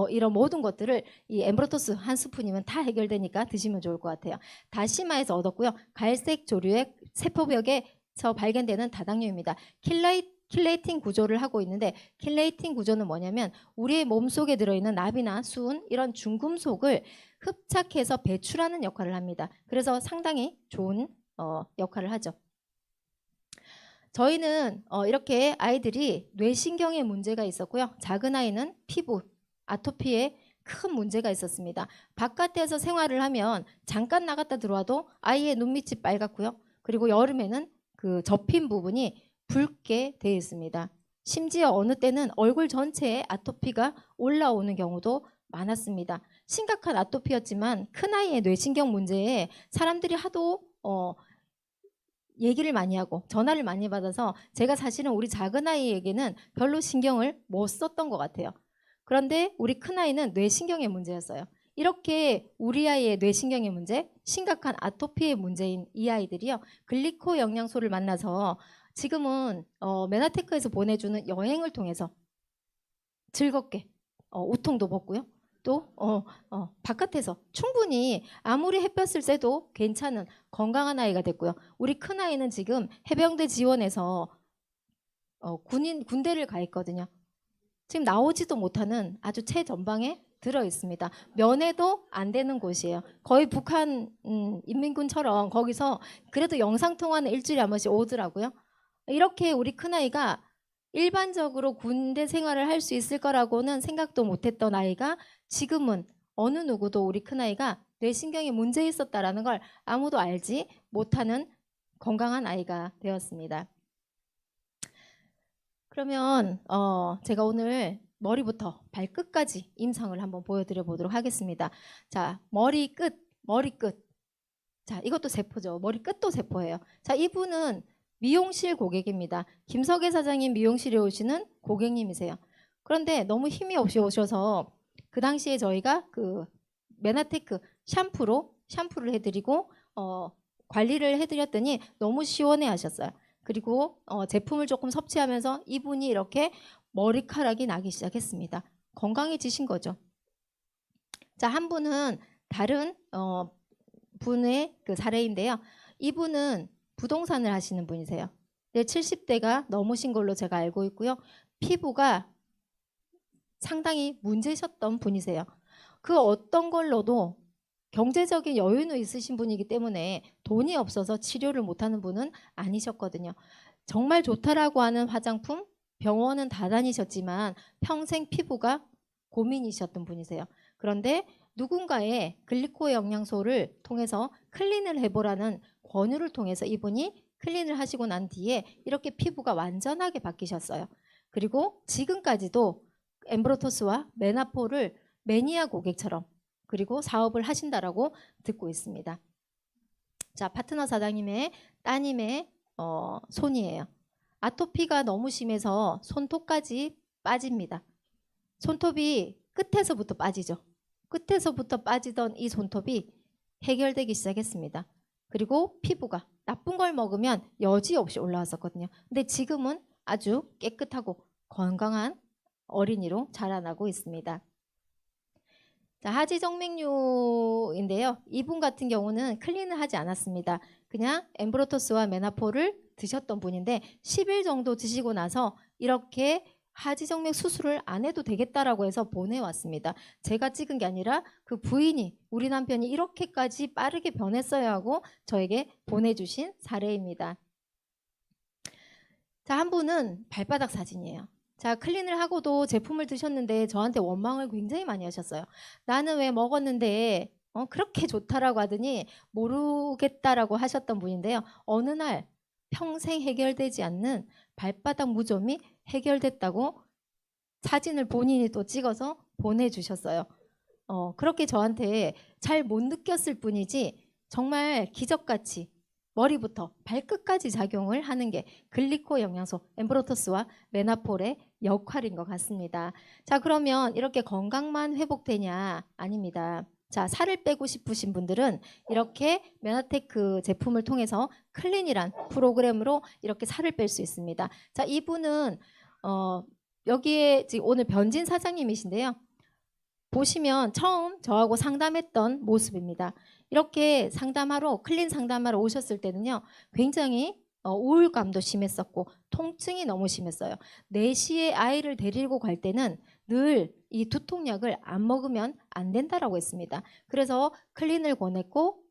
이런 모든 것들을 이 엠브로토스 한 스푼이면 다 해결되니까 드시면 좋을 것 같아요. 다시마에서 얻었고요. 갈색 조류의 세포벽에서 발견되는 다당류입니다. 킬레이팅 구조를 하고 있는데 킬레이팅 구조는 뭐냐면 우리의 몸속에 들어있는 납이나 수은 이런 중금속을 흡착해서 배출하는 역할을 합니다. 그래서 상당히 좋은 역할을 하죠. 저희는 이렇게 아이들이 뇌신경에 문제가 있었고요. 작은 아이는 피부, 아토피에 큰 문제가 있었습니다. 바깥에서 생활을 하면 잠깐 나갔다 들어와도 아이의 눈밑이 빨갛고요. 그리고 여름에는 그 접힌 부분이 붉게 되어 있습니다. 심지어 어느 때는 얼굴 전체에 아토피가 올라오는 경우도 많았습니다. 심각한 아토피였지만 큰아이의 뇌신경 문제에 사람들이 하도 얘기를 많이 하고 전화를 많이 받아서 제가 사실은 우리 작은아이에게는 별로 신경을 못 썼던 것 같아요. 그런데 우리 큰아이는 뇌신경의 문제였어요. 이렇게 우리 아이의 뇌신경의 문제, 심각한 아토피의 문제인 이 아이들이요. 글리코 영양소를 만나서 지금은 메나테크에서 보내주는 여행을 통해서 즐겁게 우통도 벗고요. 또 바깥에서 충분히 아무리 햇볕을 쐬도 괜찮은 건강한 아이가 됐고요. 우리 큰아이는 지금 해병대 지원해서 군대를 가 있거든요. 지금 나오지도 못하는 아주 최전방에 들어 있습니다. 면회도 안 되는 곳이에요. 거의 북한 인민군처럼 거기서 그래도 영상통화는 일주일에 한 번씩 오더라고요. 이렇게 우리 큰아이가 일반적으로 군대 생활을 할 수 있을 거라고는 생각도 못했던 아이가 지금은 어느 누구도 우리 큰아이가 뇌신경에 문제 있었다라는 걸 아무도 알지 못하는 건강한 아이가 되었습니다. 그러면 제가 오늘 머리부터 발끝까지 임상을 한번 보여드려 보도록 하겠습니다. 자, 머리 끝. 자, 이것도 세포죠. 머리 끝도 세포예요. 자, 이분은 미용실 고객입니다. 김석애 사장님 미용실에 오시는 고객님이세요. 그런데 너무 힘이 없이 오셔서 그 당시에 저희가 그 메나테크 샴푸를 해드리고 관리를 해드렸더니 너무 시원해 하셨어요. 그리고 제품을 조금 섭취하면서 이분이 이렇게 머리카락이 나기 시작했습니다. 건강해지신 거죠. 자, 한 분은 다른 분의 그 사례인데요. 이분은 부동산을 하시는 분이세요. 70대가 넘으신 걸로 제가 알고 있고요. 피부가 상당히 문제셨던 분이세요. 그 어떤 걸로도 경제적인 여유는 있으신 분이기 때문에 돈이 없어서 치료를 못하는 분은 아니셨거든요. 정말 좋다라고 하는 화장품, 병원은 다 다니셨지만 평생 피부가 고민이셨던 분이세요. 그런데 누군가의 글리코 영양소를 통해서 클린을 해보라는 권유를 통해서 이분이 클린을 하시고 난 뒤에 이렇게 피부가 완전하게 바뀌셨어요. 그리고 지금까지도 엠브로토스와 메나포를 매니아 고객처럼 그리고 사업을 하신다라고 듣고 있습니다. 자, 파트너 사장님의 따님의 손이에요. 아토피가 너무 심해서 손톱까지 빠집니다. 손톱이 끝에서부터 빠지죠. 끝에서부터 빠지던 이 손톱이 해결되기 시작했습니다. 그리고 피부가 나쁜 걸 먹으면 여지없이 올라왔었거든요. 근데 지금은 아주 깨끗하고 건강한 어린이로 자라나고 있습니다. 자, 하지정맥류인데요. 이분 같은 경우는 클린을 하지 않았습니다. 그냥 엠브로토스와 메나포를 드셨던 분인데 10일 정도 드시고 나서 이렇게 하지정맥 수술을 안 해도 되겠다라고 해서 보내왔습니다. 제가 찍은 게 아니라 그 부인이 우리 남편이 이렇게까지 빠르게 변했어야 하고 저에게 보내주신 사례입니다. 자, 한 분은 발바닥 사진이에요. 자, 클린을 하고도 제품을 드셨는데 저한테 원망을 굉장히 많이 하셨어요. 나는 왜 먹었는데 그렇게 좋다라고 하더니 모르겠다라고 하셨던 분인데요. 어느 날 평생 해결되지 않는 발바닥 무좀이 해결됐다고 사진을 본인이 또 찍어서 보내주셨어요. 그렇게 저한테 잘 못 느꼈을 뿐이지 정말 기적같이 머리부터 발끝까지 작용을 하는 게 글리코 영양소 엠브로토스와 메나폴의 역할인 것 같습니다. 자, 그러면 이렇게 건강만 회복되냐? 아닙니다. 자, 살을 빼고 싶으신 분들은 이렇게 메나테크 제품을 통해서 클린이란 프로그램으로 이렇게 살을 뺄 수 있습니다. 자, 이분은 여기에 지금 오늘 변진 사장님이신데요. 보시면 처음 저하고 상담했던 모습입니다. 이렇게 상담하러 클린 상담하러 오셨을 때는요. 굉장히 우울감도 심했었고 통증이 너무 심했어요. 4시에 아이를 데리고 갈 때는 늘 이 두통약을 안 먹으면 안 된다라고 했습니다. 그래서 클린을 권했고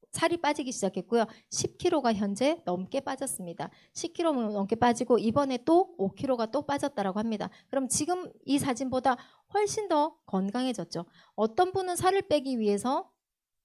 살이 빠지기 시작했고요. 10kg가 현재 넘게 빠졌습니다. 10kg 넘게 빠지고 이번에 또 5kg가 또 빠졌다라고 합니다. 그럼 지금 이 사진보다 훨씬 더 건강해졌죠. 어떤 분은 살을 빼기 위해서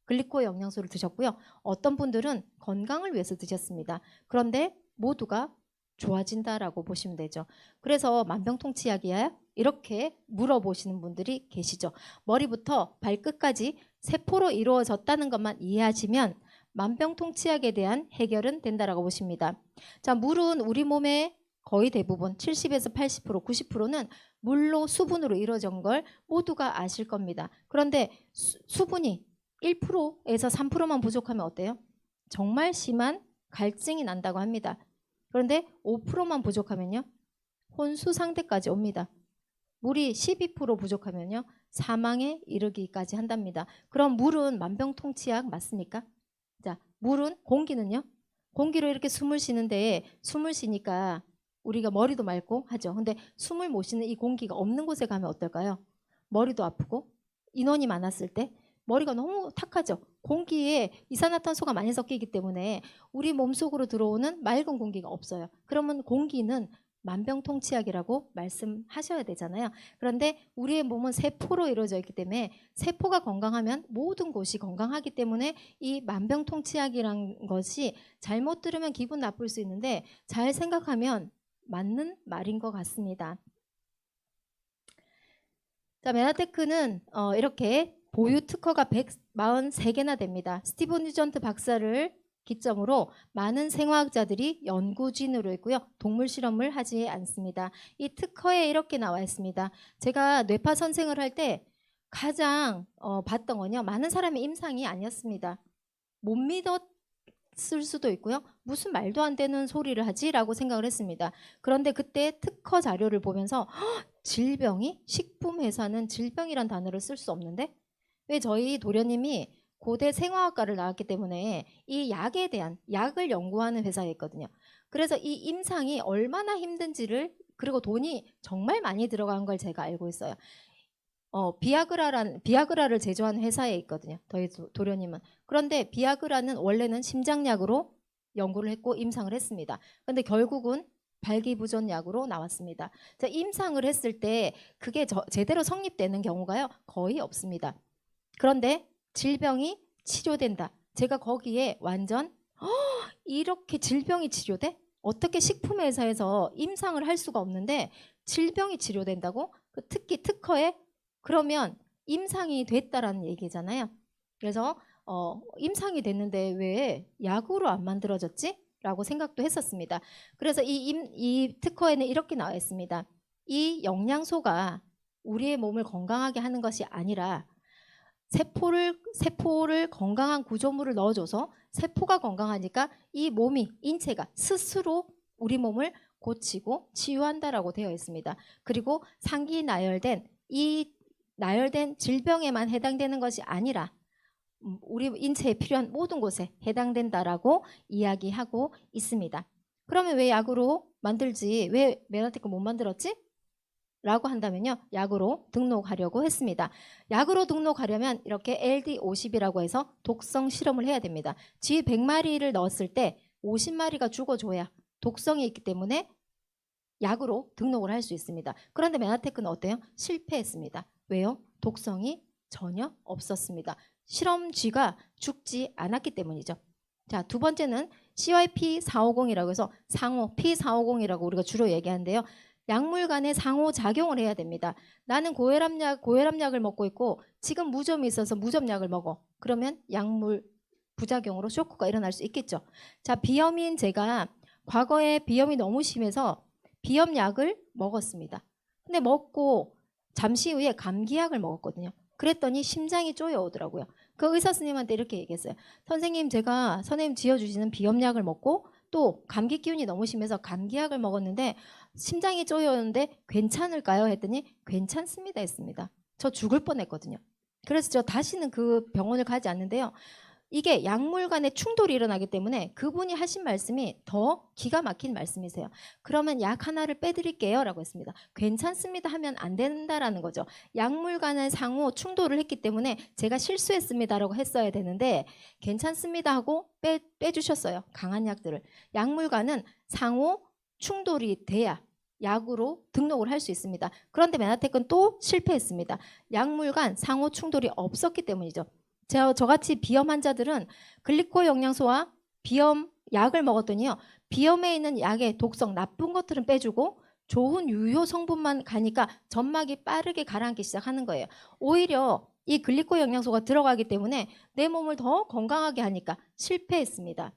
글리코 영양소를 드셨고요. 어떤 분들은 건강을 위해서 드셨습니다. 그런데 모두가 좋아진다라고 보시면 되죠. 그래서 만병통치약이야? 이렇게 물어보시는 분들이 계시죠. 머리부터 발끝까지 세포로 이루어졌다는 것만 이해하시면 만병통치약에 대한 해결은 된다라고 보십니다. 자, 물은 우리 몸의 거의 대부분 70에서 80%, 90%는 물로 수분으로 이루어진 걸 모두가 아실 겁니다. 그런데 수분이 1%에서 3%만 부족하면 어때요? 정말 심한 갈증이 난다고 합니다. 그런데 5%만 부족하면요. 혼수 상태까지 옵니다. 물이 12% 부족하면요. 사망에 이르기까지 한답니다. 그럼 물은 만병통치약 맞습니까? 자, 물은 공기는요. 공기로 이렇게 숨을 쉬는데 숨을 쉬니까 우리가 머리도 맑고 하죠. 근데 숨을 못 쉬는 이 공기가 없는 곳에 가면 어떨까요? 머리도 아프고 인원이 많았을 때 머리가 너무 탁하죠. 공기에 이산화탄소가 많이 섞이기 때문에 우리 몸속으로 들어오는 맑은 공기가 없어요. 그러면 공기는 만병통치약이라고 말씀하셔야 되잖아요. 그런데 우리의 몸은 세포로 이루어져 있기 때문에 세포가 건강하면 모든 곳이 건강하기 때문에 이 만병통치약이란 것이 잘못 들으면 기분 나쁠 수 있는데 잘 생각하면 맞는 말인 것 같습니다. 자, 메나테크는 이렇게 보유 특허가 143개나 됩니다. 스티븐 뉴전트 박사를 기점으로 많은 생화학자들이 연구진으로 있고요. 동물 실험을 하지 않습니다. 이 특허에 이렇게 나와 있습니다. 제가 뇌파 선생을 할 때 가장 봤던 건요. 많은 사람의 임상이 아니었습니다. 못 믿었을 수도 있고요. 무슨 말도 안 되는 소리를 하지라고 생각을 했습니다. 그런데 그때 특허 자료를 보면서 질병이 식품회사는 질병이란 단어를 쓸 수 없는데 왜 저희 도련님이 고대 생화학과를 나왔기 때문에 이 약에 대한 약을 연구하는 회사에 있거든요. 그래서 이 임상이 얼마나 힘든지를 그리고 돈이 정말 많이 들어간 걸 제가 알고 있어요. 비아그라를 제조하는 회사에 있거든요. 저희 도련님은. 그런데 비아그라는 원래는 심장약으로 연구를 했고 임상을 했습니다. 그런데 결국은 발기부전약으로 나왔습니다. 자, 임상을 했을 때 그게 제대로 성립되는 경우가요 거의 없습니다. 그런데 질병이 치료된다. 제가 거기에 완전 이렇게 질병이 치료돼? 어떻게 식품회사에서 임상을 할 수가 없는데 질병이 치료된다고? 특히 특허에 그러면 임상이 됐다라는 얘기잖아요. 그래서 임상이 됐는데 왜 약으로 안 만들어졌지? 라고 생각도 했었습니다. 그래서 이 특허에는 이렇게 나와 있습니다. 이 영양소가 우리의 몸을 건강하게 하는 것이 아니라 세포를 건강한 구조물을 넣어줘서 세포가 건강하니까 이 몸이 인체가 스스로 우리 몸을 고치고 치유한다라고 되어 있습니다. 그리고 상기 나열된 질병에만 해당되는 것이 아니라 우리 인체에 필요한 모든 곳에 해당된다라고 이야기하고 있습니다. 그러면 왜 약으로 만들지? 왜 메나테크 못 만들었지? 라고 한다면요. 약으로 등록하려고 했습니다. 약으로 등록하려면 이렇게 LD50이라고 해서 독성 실험을 해야 됩니다. 쥐 100마리를 넣었을 때 50마리가 죽어줘야 독성이 있기 때문에 약으로 등록을 할 수 있습니다. 그런데 메나테크는 어때요? 실패했습니다. 왜요? 독성이 전혀 없었습니다. 실험 쥐가 죽지 않았기 때문이죠. 자, 두 번째는 CYP450이라고 해서 상호 P450이라고 우리가 주로 얘기하는데요. 약물 간에 상호작용을 해야 됩니다. 나는 고혈압약을 먹고 있고 지금 무좀이 있어서 무좀약을 먹어. 그러면 약물 부작용으로 쇼크가 일어날 수 있겠죠. 자, 비염인 제가 과거에 비염이 너무 심해서 비염약을 먹었습니다. 근데 먹고 잠시 후에 감기약을 먹었거든요. 그랬더니 심장이 쪼여오더라고요. 그 의사 선생님한테 이렇게 얘기했어요. 선생님, 제가 선생님 지어주시는 비염약을 먹고 또 감기 기운이 너무 심해서 감기약을 먹었는데 심장이 쪼여오는데 괜찮을까요? 했더니 괜찮습니다 했습니다. 저 죽을 뻔했거든요. 그래서 저 다시는 그 병원을 가지 않는데요. 이게 약물 간의 충돌이 일어나기 때문에 그분이 하신 말씀이 더 기가 막힌 말씀이세요. 그러면 약 하나를 빼드릴게요 라고 했습니다. 괜찮습니다 하면 안 된다라는 거죠. 약물 간의 상호 충돌을 했기 때문에 제가 실수했습니다 라고 했어야 되는데 괜찮습니다 하고 빼주셨어요. 강한 약들을. 약물 간은 상호 충돌이 돼야 약으로 등록을 할 수 있습니다. 그런데 메나텍은 또 실패했습니다. 약물 간 상호 충돌이 없었기 때문이죠. 저같이 비염 환자들은 글리코 영양소와 비염 약을 먹었더니요. 비염에 있는 약의 독성 나쁜 것들은 빼주고 좋은 유효 성분만 가니까 점막이 빠르게 가라앉기 시작하는 거예요. 오히려 이 글리코 영양소가 들어가기 때문에 내 몸을 더 건강하게 하니까 실패했습니다.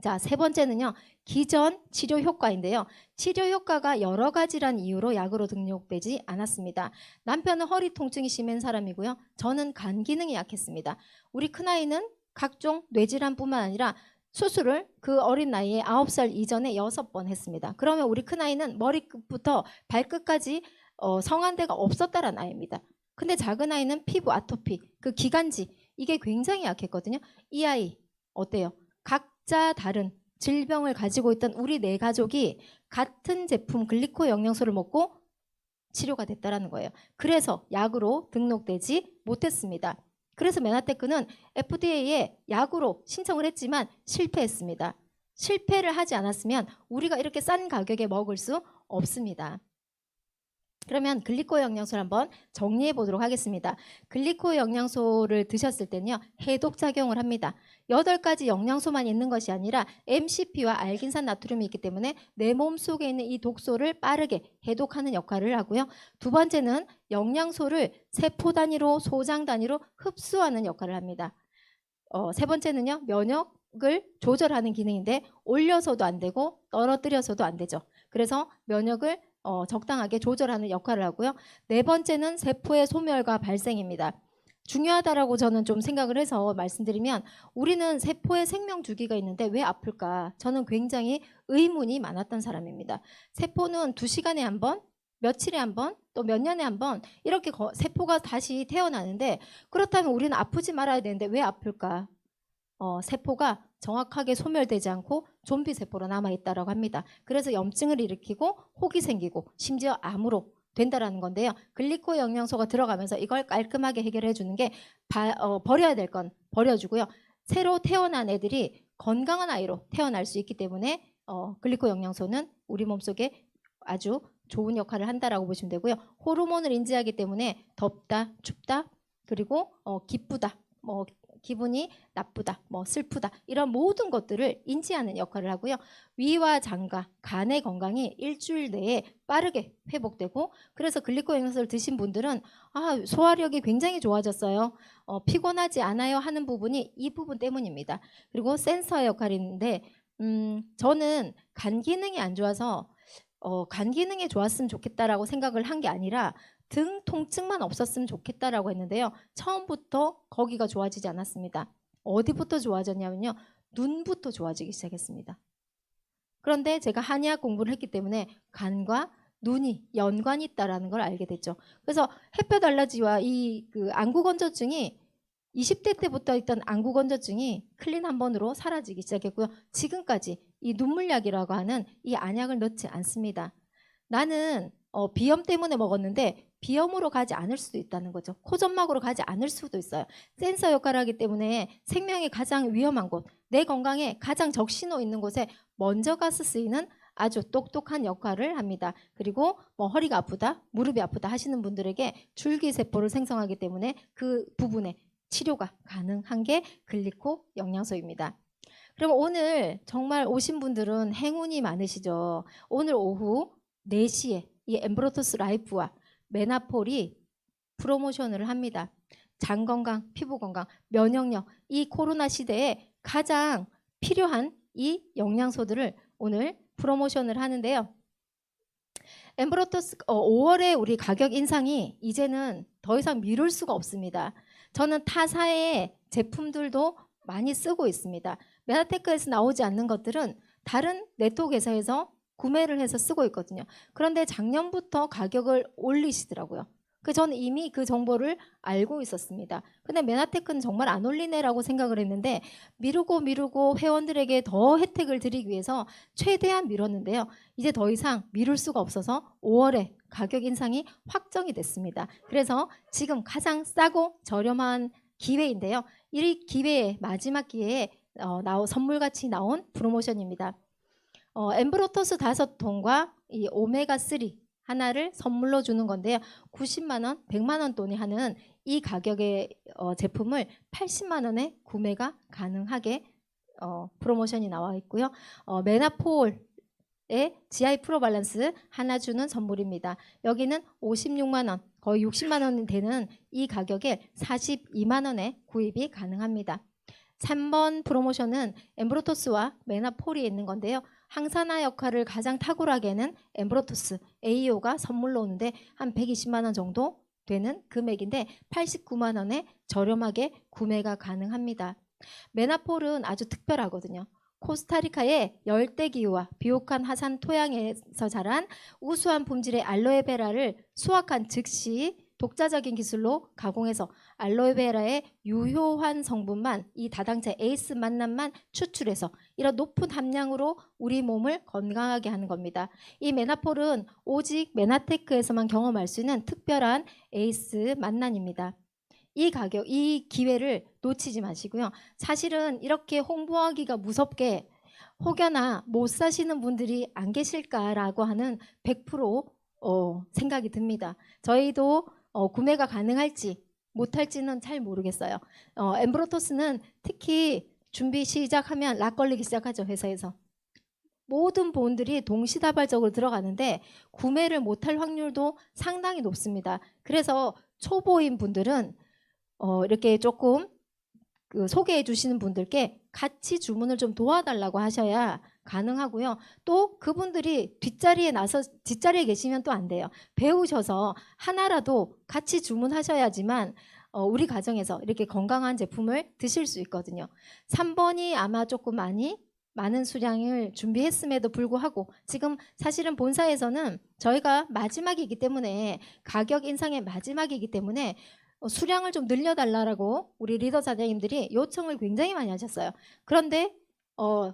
자, 세 번째는요. 기전 치료 효과인데요. 치료 효과가 여러 가지란 이유로 약으로 등록되지 않았습니다. 남편은 허리 통증이 심한 사람이고요. 저는 간 기능이 약했습니다. 우리 큰아이는 각종 뇌질환뿐만 아니라 수술을 그 어린 나이에 9살 이전에 6번 했습니다. 그러면 우리 큰아이는 머리끝부터 발끝까지 성한데가 없었다는 아이입니다. 근데 작은 아이는 피부 아토피, 그 기관지 이게 굉장히 약했거든요. 이 아이 어때요? 각자 다른 질병을 가지고 있던 우리 네 가족이 같은 제품 글리코 영양소를 먹고 치료가 됐다라는 거예요. 그래서 약으로 등록되지 못했습니다. 그래서 메나테크는 FDA에 약으로 신청을 했지만 실패했습니다. 실패를 하지 않았으면 우리가 이렇게 싼 가격에 먹을 수 없습니다. 그러면 글리코 영양소를 한번 정리해 보도록 하겠습니다. 글리코 영양소를 드셨을 때는요, 해독 작용을 합니다. 8가지 영양소만 있는 것이 아니라 MCP와 알긴산 나트륨이 있기 때문에 내 몸속에 있는 이 독소를 빠르게 해독하는 역할을 하고요. 두 번째는 영양소를 세포 단위로, 소장 단위로 흡수하는 역할을 합니다. 세 번째는요, 면역을 조절하는 기능인데 올려서도 안 되고 떨어뜨려서도 안 되죠. 그래서 면역을 적당하게 조절하는 역할을 하고요. 네 번째는 세포의 소멸과 발생입니다. 중요하다라고 저는 좀 생각을 해서 말씀드리면, 우리는 세포의 생명 주기가 있는데 왜 아플까? 저는 굉장히 의문이 많았던 사람입니다. 세포는 2시간에 한 번, 며칠에 한 번, 또 몇 년에 한 번 이렇게 세포가 다시 태어나는데, 그렇다면 우리는 아프지 말아야 되는데 왜 아플까? 세포가 정확하게 소멸되지 않고 좀비 세포로 남아있다고 합니다. 그래서 염증을 일으키고 혹이 생기고 심지어 암으로 된다라는 건데요. 글리코 영양소가 들어가면서 이걸 깔끔하게 해결해 주는 게 버려야 될 건 버려주고요. 새로 태어난 애들이 건강한 아이로 태어날 수 있기 때문에 글리코 영양소는 우리 몸속에 아주 좋은 역할을 한다라고 보시면 되고요. 호르몬을 인지하기 때문에 덥다, 춥다, 그리고 기쁘다, 기분이 나쁘다, 슬프다, 이런 모든 것들을 인지하는 역할을 하고요. 위와 장과 간의 건강이 일주일 내에 빠르게 회복되고, 그래서 글리코 영양소를 드신 분들은 소화력이 굉장히 좋아졌어요. 피곤하지 않아요 하는 부분이 이 부분 때문입니다. 그리고 센서의 역할이 있는데, 저는 간 기능이 안 좋아서 간 기능이 좋았으면 좋겠다라고 생각을 한 게 아니라 등 통증만 없었으면 좋겠다라고 했는데요. 처음부터 거기가 좋아지지 않았습니다. 어디부터 좋아졌냐면요, 눈부터 좋아지기 시작했습니다. 그런데 제가 한의학 공부를 했기 때문에 간과 눈이 연관이 있다라는 걸 알게 됐죠. 그래서 햇볕 알러지와 이 안구 건조증이 20대 때부터 있던 안구 건조증이 클린 한 번으로 사라지기 시작했고요. 지금까지 이 눈물약이라고 하는 이 안약을 넣지 않습니다. 나는 비염 때문에 먹었는데 비염으로 가지 않을 수도 있다는 거죠. 코점막으로 가지 않을 수도 있어요. 센서 역할을 하기 때문에 생명이 가장 위험한 곳, 내 건강에 가장 적신호 있는 곳에 먼저 가서 쓰이는 아주 똑똑한 역할을 합니다. 그리고 허리가 아프다, 무릎이 아프다 하시는 분들에게 줄기세포를 생성하기 때문에 그 부분에 치료가 가능한 게 글리코 영양소입니다. 그럼 오늘 정말 오신 분들은 행운이 많으시죠. 오늘 오후 4시에 이 엠브로토스 라이프와 메나폴이 프로모션을 합니다. 장 건강, 피부 건강, 면역력, 이 코로나 시대에 가장 필요한 이 영양소들을 오늘 프로모션을 하는데요. 엠브로토스 5월에 우리 가격 인상이 이제는 더 이상 미룰 수가 없습니다. 저는 타사의 제품들도 많이 쓰고 있습니다. 메나테크에서 나오지 않는 것들은 다른 네트워크에서 구매를 해서 쓰고 있거든요. 그런데 작년부터 가격을 올리시더라고요. 저는 이미 그 정보를 알고 있었습니다. 근데 메나테크는 정말 안 올리네라고 생각을 했는데 미루고 회원들에게 더 혜택을 드리기 위해서 최대한 미뤘는데요. 이제 더 이상 미룰 수가 없어서 5월에 가격 인상이 확정이 됐습니다. 그래서 지금 가장 싸고 저렴한 기회인데요. 이 기회에 마지막 기회에 선물같이 나온 프로모션입니다. 엠브로토스 5통과 이 오메가3 하나를 선물로 주는 건데요. 90만 원, 100만 원 돈이 하는 이 가격의 제품을 80만 원에 구매가 가능하게 프로모션이 나와 있고요. 메나폴의 GI 프로 밸런스 하나 주는 선물입니다. 여기는 56만 원, 거의 60만 원이 되는 이 가격에 42만 원에 구입이 가능합니다. 3번 프로모션은 엠브로토스와 메나폴이 있는 건데요. 항산화 역할을 가장 탁월하게는 엠브로토스 AO가 선물로 오는데 한 120만 원 정도 되는 금액인데 89만 원에 저렴하게 구매가 가능합니다. 메나폴은 아주 특별하거든요. 코스타리카의 열대기후와 비옥한 하산 토양에서 자란 우수한 품질의 알로에베라를 수확한 즉시 독자적인 기술로 가공해서 알로에베라의 유효한 성분만, 이 다당체 에이스 만남만 추출해서 이런 높은 함량으로 우리 몸을 건강하게 하는 겁니다. 이 메나폴은 오직 메나테크에서만 경험할 수 있는 특별한 에이스 만남입니다. 이 가격, 이 기회를 놓치지 마시고요. 사실은 이렇게 홍보하기가 무섭게 혹여나 못 사시는 분들이 안 계실까라고 하는 100% 생각이 듭니다. 저희도 구매가 가능할지 못할지는 잘 모르겠어요. 엠브로토스는 특히 준비 시작하면 락 걸리기 시작하죠. 회사에서. 모든 본들이 동시다발적으로 들어가는데 구매를 못할 확률도 상당히 높습니다. 그래서 초보인 분들은 이렇게 조금 소개해 주시는 분들께 같이 주문을 좀 도와달라고 하셔야 가능하고요. 또 그분들이 뒷자리에 계시면 또 안 돼요. 배우셔서 하나라도 같이 주문하셔야지만 우리 가정에서 이렇게 건강한 제품을 드실 수 있거든요. 3번이 아마 조금 많은 수량을 준비했음에도 불구하고 지금 사실은 본사에서는 저희가 마지막이기 때문에 가격 인상의 마지막이기 때문에 수량을 좀 늘려달라고 우리 리더 사장님들이 요청을 굉장히 많이 하셨어요. 그런데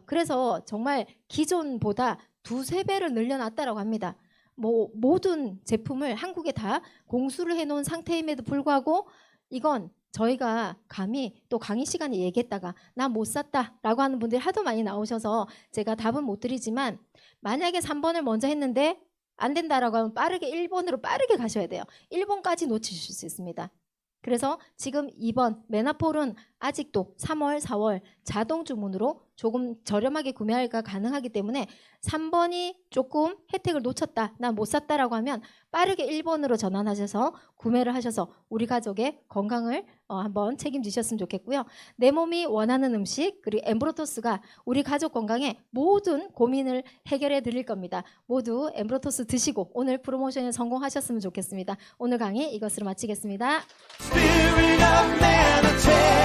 그래서 정말 기존보다 2~3배를 늘려놨다라고 합니다. 모든 제품을 한국에 다 공수를 해놓은 상태임에도 불구하고 이건 저희가 감히 또 강의 시간에 얘기했다가 나 못 샀다라고 하는 분들이 하도 많이 나오셔서 제가 답은 못 드리지만 만약에 3번을 먼저 했는데 안 된다라고 하면 빠르게 1번으로 빠르게 가셔야 돼요. 1번까지 놓치실 수 있습니다. 그래서 지금 2번 메나폴은 아직도 3월, 4월 자동 주문으로 조금 저렴하게 구매가 가능하기 때문에 3번이 조금 혜택을 놓쳤다, 나 못 샀다라고 하면 빠르게 1번으로 전환하셔서 구매를 하셔서 우리 가족의 건강을 한번 책임지셨으면 좋겠고요. 내 몸이 원하는 음식 그리고 엠브로토스가 우리 가족 건강에 모든 고민을 해결해 드릴 겁니다. 모두 엠브로토스 드시고 오늘 프로모션에 성공하셨으면 좋겠습니다. 오늘 강의 이것으로 마치겠습니다. Spirit of meditation.